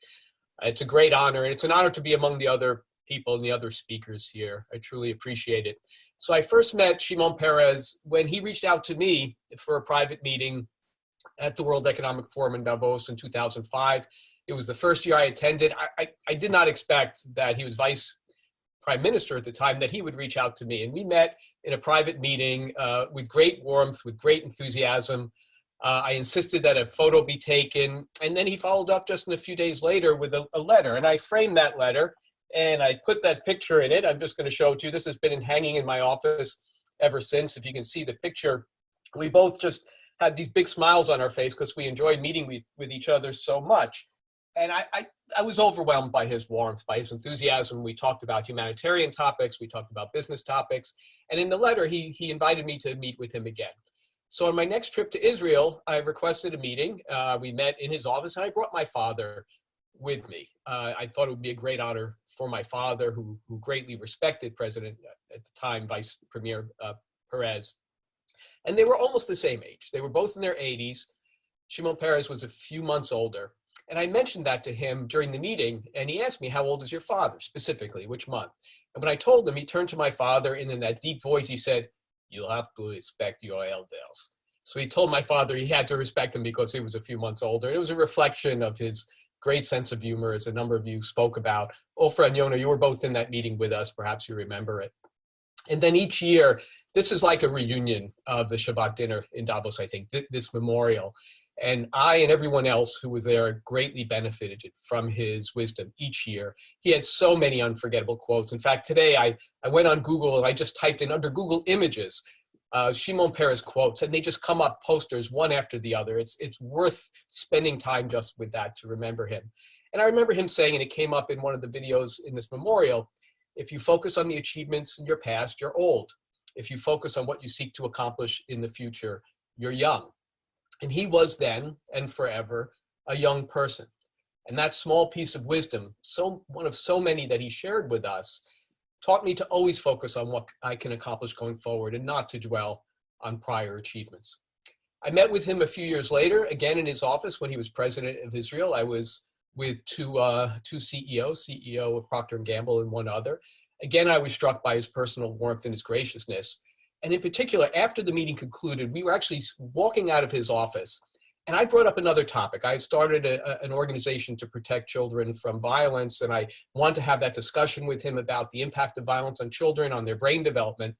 It's a great honor, and it's an honor to be among the other people and the other speakers here. I truly appreciate it. So I first met Shimon Peres when he reached out to me for a private meeting at the World Economic Forum in Davos in 2005. It was the first year I attended. I did not expect that he was vice prime minister at the time, that he would reach out to me. And we met in a private meeting with great warmth, with great enthusiasm. I insisted that a photo be taken. And then he followed up just a few days later with a letter. And I framed that letter and I put that picture in it. I'm just going to show it to you. This has been hanging in my office ever since. If you can see the picture, we both just had these big smiles on our face because we enjoyed meeting with each other so much. And I was overwhelmed by his warmth, by his enthusiasm. We talked about humanitarian topics. We talked about business topics. And in the letter, he invited me to meet with him again. So on my next trip to Israel, I requested a meeting. We met in his office, and I brought my father with me. I thought it would be a great honor for my father, who greatly respected President, at the time, Vice Premier Peres. And they were almost the same age. They were both in their 80s. Shimon Peres was a few months older. And I mentioned that to him during the meeting, and he asked me, "How old is your father?" specifically, which month. And when I told him, he turned to my father, and in that deep voice, he said, "You'll have to respect your elders." So he told my father he had to respect him because he was a few months older. It was a reflection of his great sense of humor, as a number of you spoke about. Ofra and Yona, you were both in that meeting with us. Perhaps you remember it. And then each year, this is like a reunion of the Shabbat dinner in Davos, I think, this memorial. And I and everyone else who was there greatly benefited from his wisdom each year. He had so many unforgettable quotes. In fact, today I went on Google and I just typed in under Google Images, Shimon Peres quotes, and they just come up posters one after the other. It's worth spending time just with that to remember him. And I remember him saying, and it came up in one of the videos in this memorial, if you focus on the achievements in your past, you're old. If you focus on what you seek to accomplish in the future, you're young. And he was then and forever a young person. And that small piece of wisdom, one of so many that he shared with us, taught me to always focus on what I can accomplish going forward and not to dwell on prior achievements. I met with him a few years later, again in his office when he was president of Israel. I was with two CEOs, CEO of Procter & Gamble and one other. Again, I was struck by his personal warmth and his graciousness. And in particular, after the meeting concluded, we were actually walking out of his office, and I brought up another topic. I started an organization to protect children from violence, and I wanted to have that discussion with him about the impact of violence on children, on their brain development.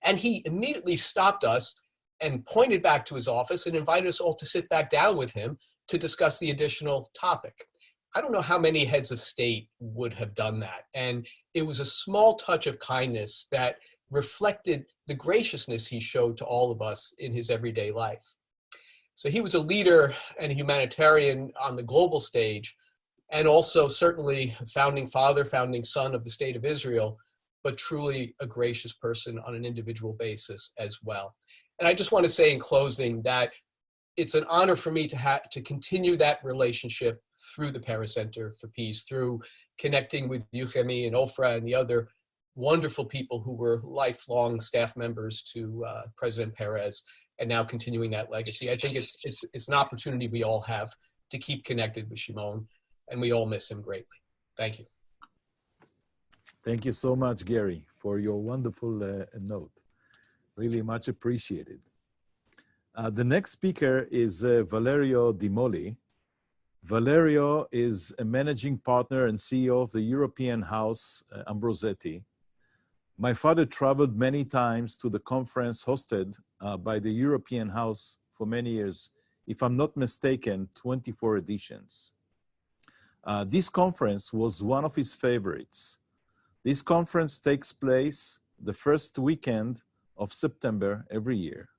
And he immediately stopped us and pointed back to his office and invited us all to sit back down with him to discuss the additional topic. I don't know how many heads of state would have done that. And it was a small touch of kindness that reflected the graciousness he showed to all of us in his everyday life. So he was a leader and a humanitarian on the global stage, and also certainly founding father, founding son of the state of Israel, but truly a gracious person on an individual basis as well. And I just want to say in closing that it's an honor for me to continue that relationship through the Paris Center for Peace, through connecting with Yuchemi and Ofra and the other wonderful people who were lifelong staff members to President Perez, and now continuing that legacy. I think it's an opportunity we all have to keep connected with Shimon, and we all miss him greatly. Thank you. Thank you so much, Gary, for your wonderful note. Really much appreciated. The next speaker is Valerio Di Moli. Valerio is a managing partner and CEO of the European House Ambrosetti. My father traveled many times to the conference hosted by the European House for many years, if I'm not mistaken, 24 editions. This conference was one of his favorites. This conference takes place the first weekend of September every year.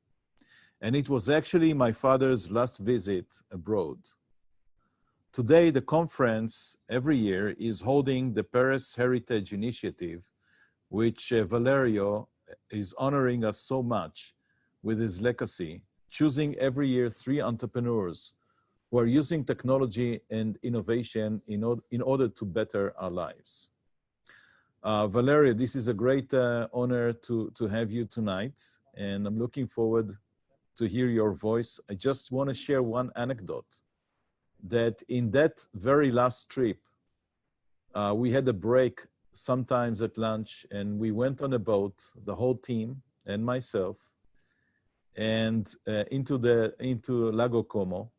And it was actually my father's last visit abroad. Today, the conference every year is holding the Paris Heritage Initiative, which Valerio is honoring us so much with his legacy, choosing every year 3 entrepreneurs who are using technology and innovation in order to better our lives. Valerio, this is a great honor to have you tonight, and I'm looking forward to hear your voice. I just want to share one anecdote, that in that very last trip, we had a break sometimes at lunch, and we went on a boat, the whole team and myself, and into Lago Como.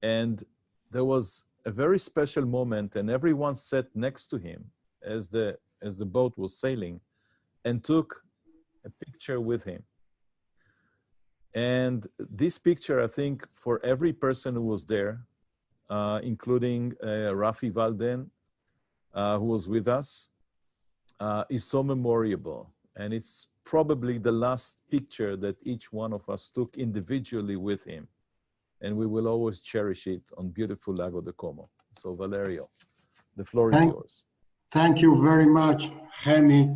And there was a very special moment, and everyone sat next to him as the boat was sailing and took a picture with him. And this picture, I think, for every person who was there, including Rafi Valden, who was with us, is so memorable. And it's probably the last picture that each one of us took individually with him. And we will always cherish it on beautiful Lago de Como. So Valerio, the floor is yours. Thank you very much, Hemi.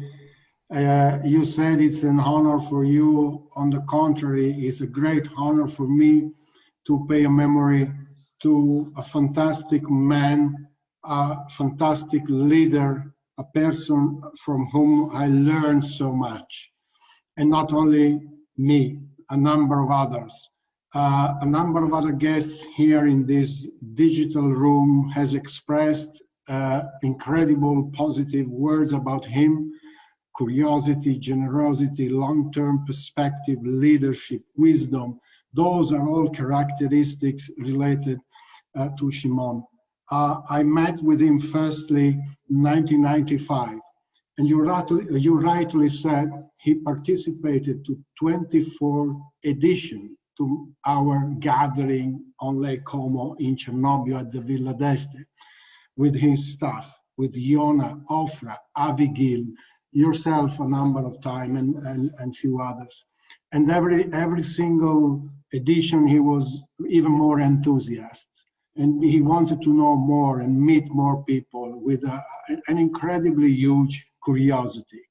You said it's an honor for you. On the contrary, it's a great honor for me to pay a memory to a fantastic man, a fantastic leader, a person from whom I learned so much. And not only me, a number of others. A number of other guests here in this digital room has expressed incredible positive words about him: curiosity, generosity, long-term perspective, leadership, wisdom. Those are all characteristics related to Shimon. I met with him firstly in 1995, and you rightly said he participated to 24 editions to our gathering on Lake Como in Chernobyl at the Villa d'Este, with his staff, with Yona, Ofra, Avigil, yourself a number of times, and few others. And every single edition, he was even more enthusiastic. And he wanted to know more and meet more people with an incredibly huge curiosity.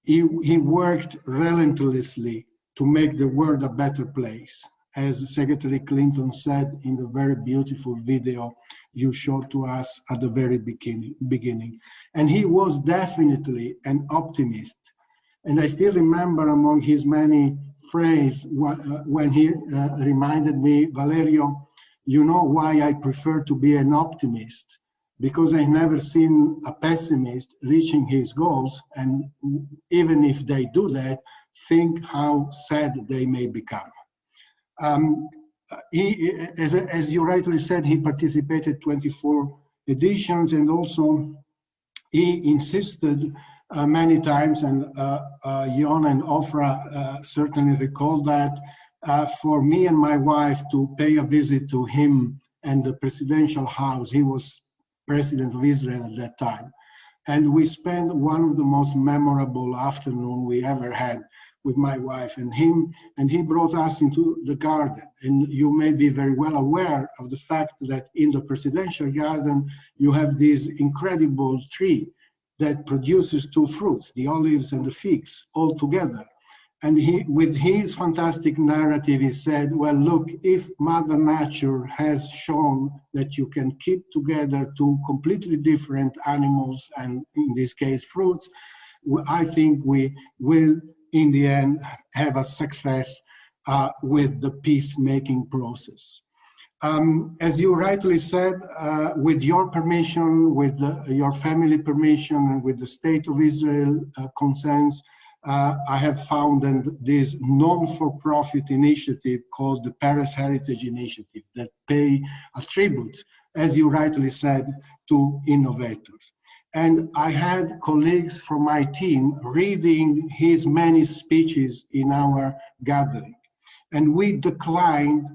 He worked relentlessly to make the world a better place, as Secretary Clinton said in the very beautiful video you showed to us at the very beginning. And he was definitely an optimist. And I still remember among his many phrases when he reminded me, Valerio, you know why I prefer to be an optimist? Because I've never seen a pessimist reaching his goals, and even if they do that, think how sad they may become. As you rightly said, he participated 24 editions, and also he insisted many times, and Yon and Ofra certainly recall that, for me and my wife to pay a visit to him and the presidential house. He was president of Israel at that time. And we spent one of the most memorable afternoon we ever had with my wife and him, and he brought us into the garden. And you may be very well aware of the fact that in the presidential garden, you have this incredible tree that produces two fruits, the olives and the figs, all together. And he, with his fantastic narrative, he said, well, look, if Mother Nature has shown that you can keep together two completely different animals, and in this case, fruits, I think we will, in the end, have a success with the peacemaking process. As you rightly said, with your permission, with your family permission, and with the State of Israel consent, I have founded this non-for-profit initiative called the Paris Heritage Initiative that pay a tribute, as you rightly said, to innovators. And I had colleagues from my team reading his many speeches in our gathering. And we declined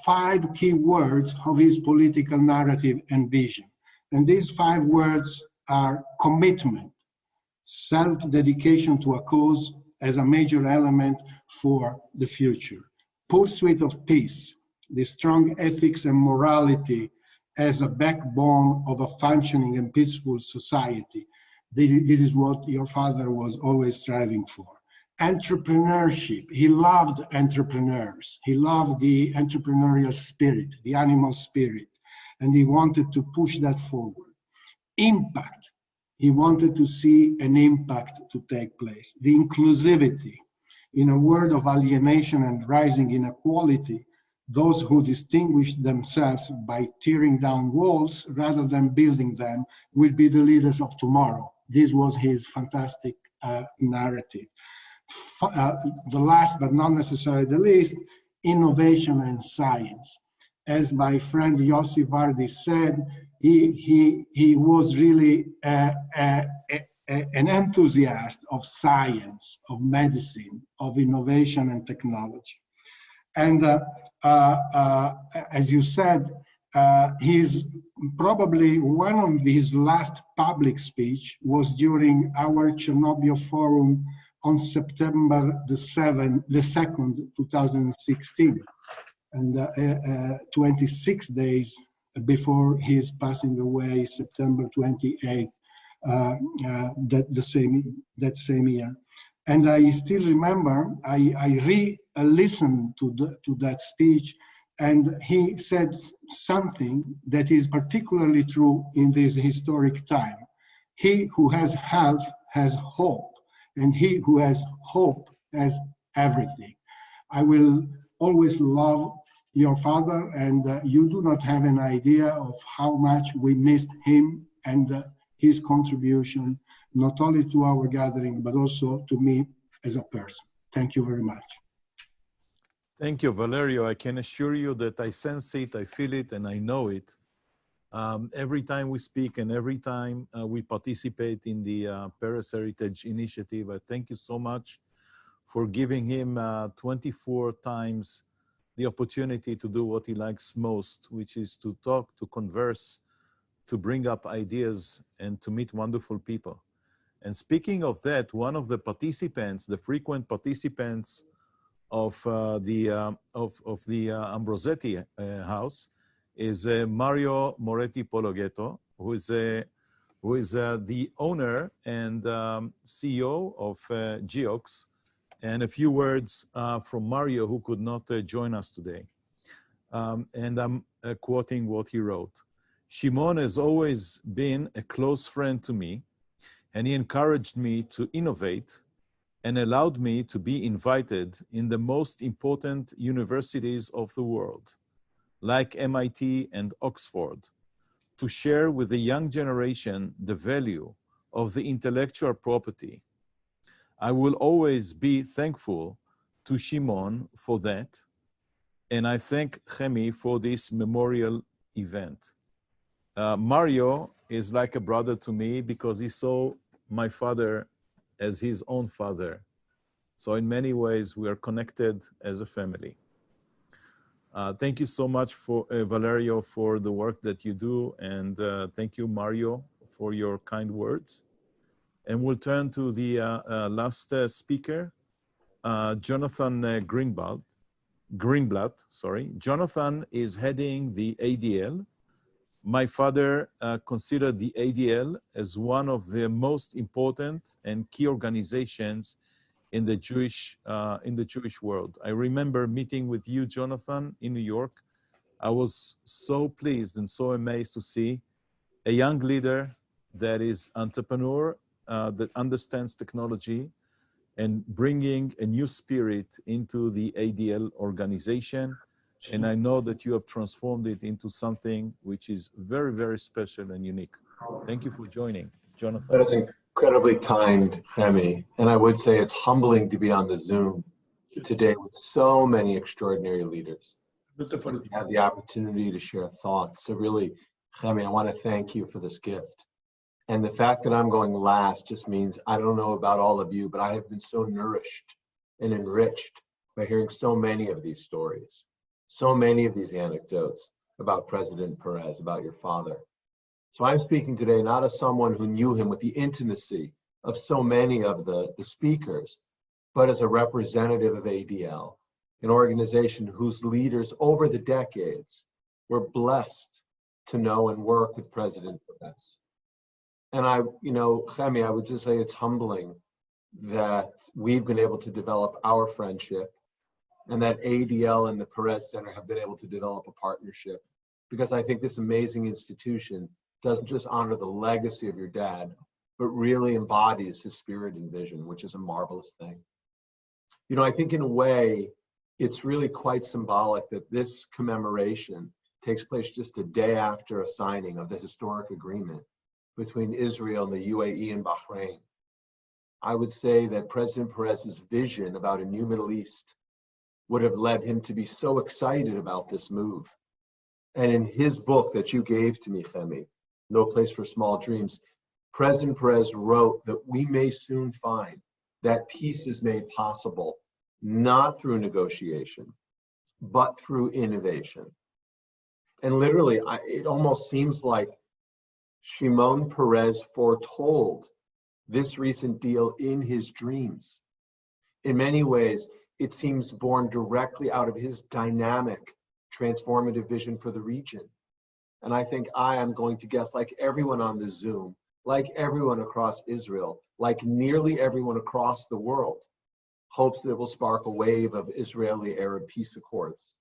5 key words of his political narrative and vision. And these 5 words are commitment, self-dedication to a cause as a major element for the future, pursuit of peace, the strong ethics and morality as a backbone of a functioning and peaceful society. This is what your father was always striving for. Entrepreneurship, he loved entrepreneurs. He loved the entrepreneurial spirit, the animal spirit, and he wanted to push that forward. Impact, he wanted to see an impact to take place. The inclusivity, in a world of alienation and rising inequality, those who distinguish themselves by tearing down walls rather than building them will be the leaders of tomorrow. This was his fantastic narrative. The last but not necessarily the least, innovation and science. As my friend Yossi Vardi said, he was really an enthusiast of science, of medicine, of innovation and technology. And as you said, he's probably one of his last public speech was during our Chernobyl forum on September the 2nd, 2016, and 26 days before his passing away, September 28th, that same year. And I still remember, I re-listened to that speech, and he said something that is particularly true in this historic time. He who has health has hope, and he who has hope has everything. I will always love your father, and you do not have an idea of how much we missed him and his contribution, not only to our gathering, but also to me as a person. Thank you very much. Thank you, Valerio. I can assure you that I sense it, I feel it, and I know it. Every time we speak and every time we participate in the Paris Heritage Initiative, I thank you so much for giving him 24 times the opportunity to do what he likes most, which is to talk, to converse, to bring up ideas, and to meet wonderful people. And speaking of that, one of the participants, the frequent participants of the Ambrosetti house is Mario Moretti Pologhetto, who is the owner and CEO of Geox. And a few words from Mario, who could not join us today. And I'm quoting what he wrote. Shimon has always been a close friend to me, and he encouraged me to innovate and allowed me to be invited in the most important universities of the world, like MIT and Oxford, to share with the young generation the value of the intellectual property. I will always be thankful to Shimon for that, and I thank Chemi for this memorial event. Mario is like a brother to me because he saw my father as his own father. So in many ways, we are connected as a family. Thank you so much for Valerio for the work that you do, and thank you, Mario, for your kind words. And we'll turn to the last speaker, Jonathan Greenblatt. Sorry, Jonathan is heading the ADL. My father considered the ADL as one of the most important and key organizations in the Jewish world. I remember meeting with you, Jonathan, in New York. I was so pleased and so amazed to see a young leader that is entrepreneur, that understands technology, and bringing a new spirit into the ADL organization. And I know that you have transformed it into something which is very, very special and unique. Thank you for joining, Jonathan. That is incredibly kind, Hemi. And I would say it's humbling to be on the Zoom today with so many extraordinary leaders. We have the opportunity to share thoughts. So really, Hemi, I want to thank you for this gift. And the fact that I'm going last just means, I don't know about all of you, but I have been so nourished and enriched by hearing so many of these stories, so many of these anecdotes about President Perez, about your father. So I'm speaking today not as someone who knew him with the intimacy of so many of the speakers, but as a representative of ADL, an organization whose leaders over the decades were blessed to know and work with President Perez. And Hemi, I would just say it's humbling that we've been able to develop our friendship and that ADL and the Perez Center have been able to develop a partnership, because I think this amazing institution doesn't just honor the legacy of your dad, but really embodies his spirit and vision, which is a marvelous thing. I think in a way, it's really quite symbolic that this commemoration takes place just a day after a signing of the historic agreement between Israel and the UAE and Bahrain. I would say that President Perez's vision about a new Middle East would have led him to be so excited about this move. And in his book that you gave to me, Femi, No Place for Small Dreams, President Perez wrote that we may soon find that peace is made possible not through negotiation, but through innovation. And literally, it almost seems like Shimon Peres foretold this recent deal in his dreams. In many ways, it seems born directly out of his dynamic, transformative vision for the region. And I think I am going to guess, like everyone on the Zoom, like everyone across Israel, like nearly everyone across the world, hopes that it will spark a wave of Israeli-Arab peace accords.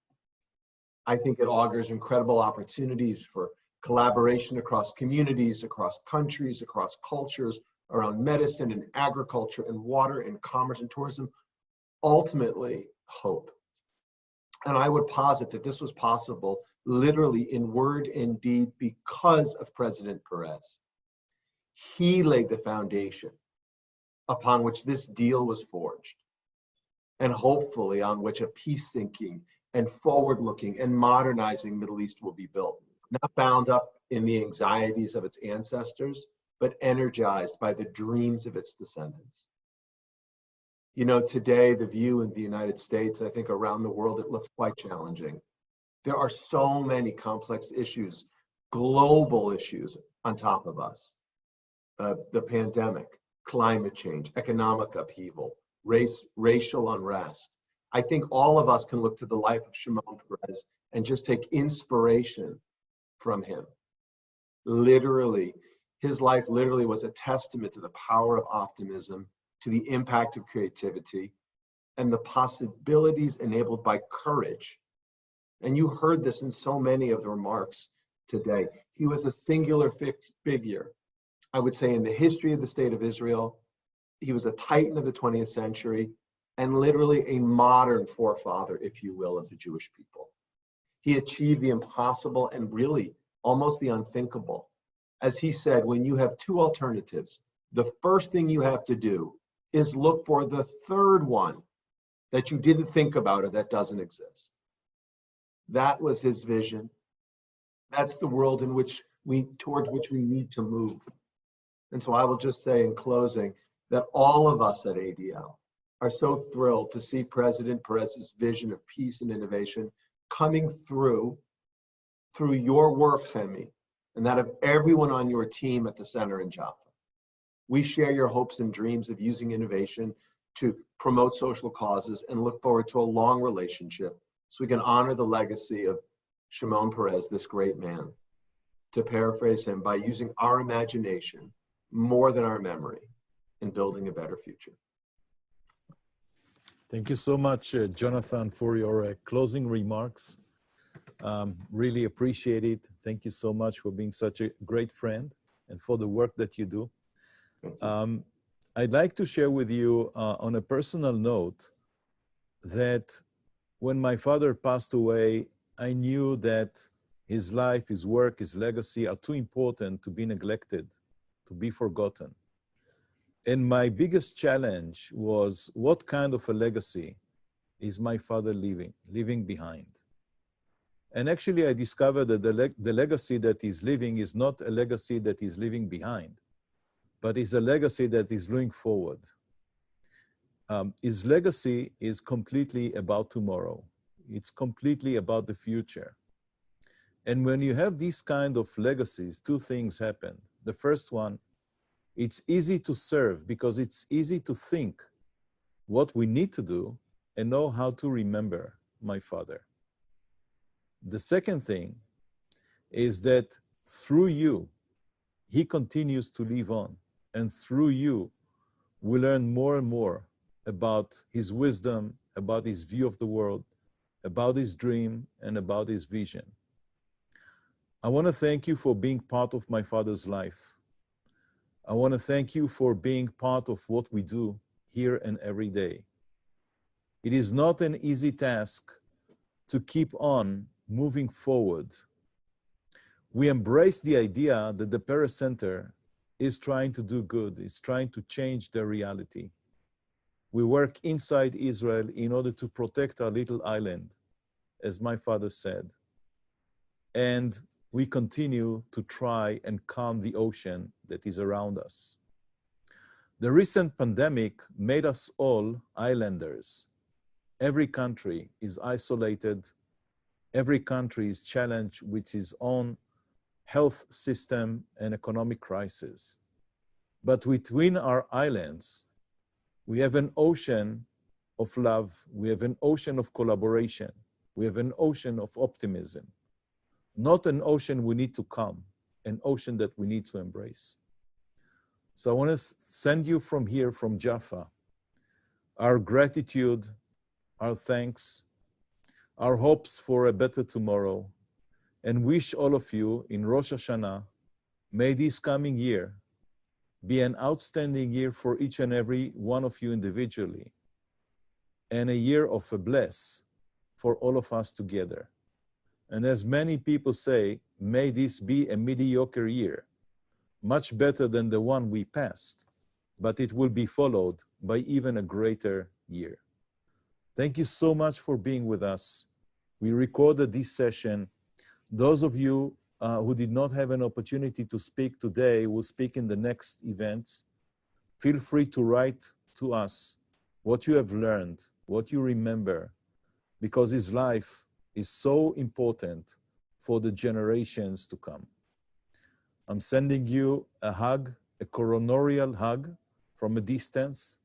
I think it augurs incredible opportunities for collaboration across communities, across countries, across cultures, around medicine and agriculture and water and commerce and tourism. Ultimately, hope. And I would posit that this was possible literally in word and deed because of President Perez. He laid the foundation upon which this deal was forged, and hopefully on which a peace-thinking and forward-looking and modernizing Middle East will be built, not bound up in the anxieties of its ancestors, but energized by the dreams of its descendants. Today, the view in the United States, I think around the world, it looks quite challenging. There are so many complex issues, global issues on top of us. The pandemic, climate change, economic upheaval, racial unrest. I think all of us can look to the life of Shimon Peres and just take inspiration from him. Literally, his life literally was a testament to the power of optimism, to the impact of creativity, and the possibilities enabled by courage. And you heard this in so many of the remarks today. He was a singular figure, I would say, in the history of the state of Israel. He was a titan of the 20th century and literally a modern forefather, if you will, of the Jewish people. He achieved the impossible and really almost the unthinkable. As he said, when you have two alternatives, the first thing you have to do is look for the third one that you didn't think about or that doesn't exist. That was his vision. That's the world towards which we need to move. And so I will just say in closing that all of us at ADL, are so thrilled to see President Perez's vision of peace and innovation coming through your work, Femi, and that of everyone on your team at the center in Jaffa. We share your hopes and dreams of using innovation to promote social causes and look forward to a long relationship so we can honor the legacy of Shimon Peres, this great man. To paraphrase him, by using our imagination more than our memory in building a better future. Thank you so much, Jonathan, for your closing remarks. Really appreciate it. Thank you so much for being such a great friend and for the work that you do. I'd like to share with you on a personal note that when my father passed away, I knew that his life, his work, his legacy are too important to be neglected, to be forgotten. And my biggest challenge was, what kind of a legacy is my father leaving behind? And actually, I discovered that the legacy that he's leaving is not a legacy that he's leaving behind, but is a legacy that is looking forward. His legacy is completely about tomorrow. It's completely about the future. And when you have these kind of legacies, two things happen. The first one, it's easy to serve because it's easy to think what we need to do and know how to remember my father. The second thing is that through you, he continues to live on. And through you, we learn more and more about his wisdom, about his view of the world, about his dream, and about his vision. I want to thank you for being part of my father's life. I want to thank you for being part of what we do here and every day. It is not an easy task to keep on moving forward. We embrace the idea that the Peres Center is trying to do good, is trying to change the reality. We work inside Israel in order to protect our little island, as my father said. And we continue to try and calm the ocean that is around us. The recent pandemic made us all islanders. Every country is isolated. Every country is challenged with its own health system and economic crisis. But between our islands, we have an ocean of love. We have an ocean of collaboration. We have an ocean of optimism. Not an ocean we need to calm, an ocean that we need to embrace. So I want to send you from here, from Jaffa, our gratitude, our thanks, our hopes for a better tomorrow, and wish all of you in Rosh Hashanah, may this coming year be an outstanding year for each and every one of you individually, and a year of a bless for all of us together. And as many people say, may this be a mediocre year, much better than the one we passed, but it will be followed by even a greater year. Thank you so much for being with us. We recorded this session. Those of you who did not have an opportunity to speak today will speak in the next events. Feel free to write to us what you have learned, what you remember, because his life is so important for the generations to come. I'm sending you a hug, a coronarial hug from a distance,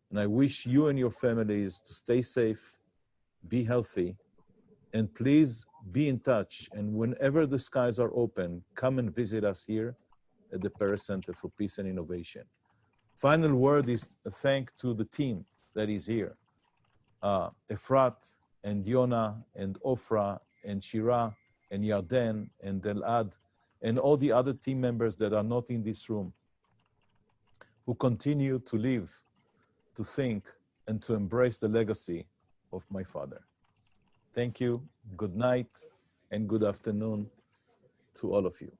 and I wish you and your families to stay safe, be healthy, and please be in touch. And whenever the skies are open, come and visit us here at the Peres Center for Peace and Innovation. Final word is a thank to the team that is here. Efrat and Yona and Ofra and Shira and Yarden and Delad and all the other team members that are not in this room, who continue to live, to think, and to embrace the legacy of my father. Thank you, good night, and good afternoon to all of you.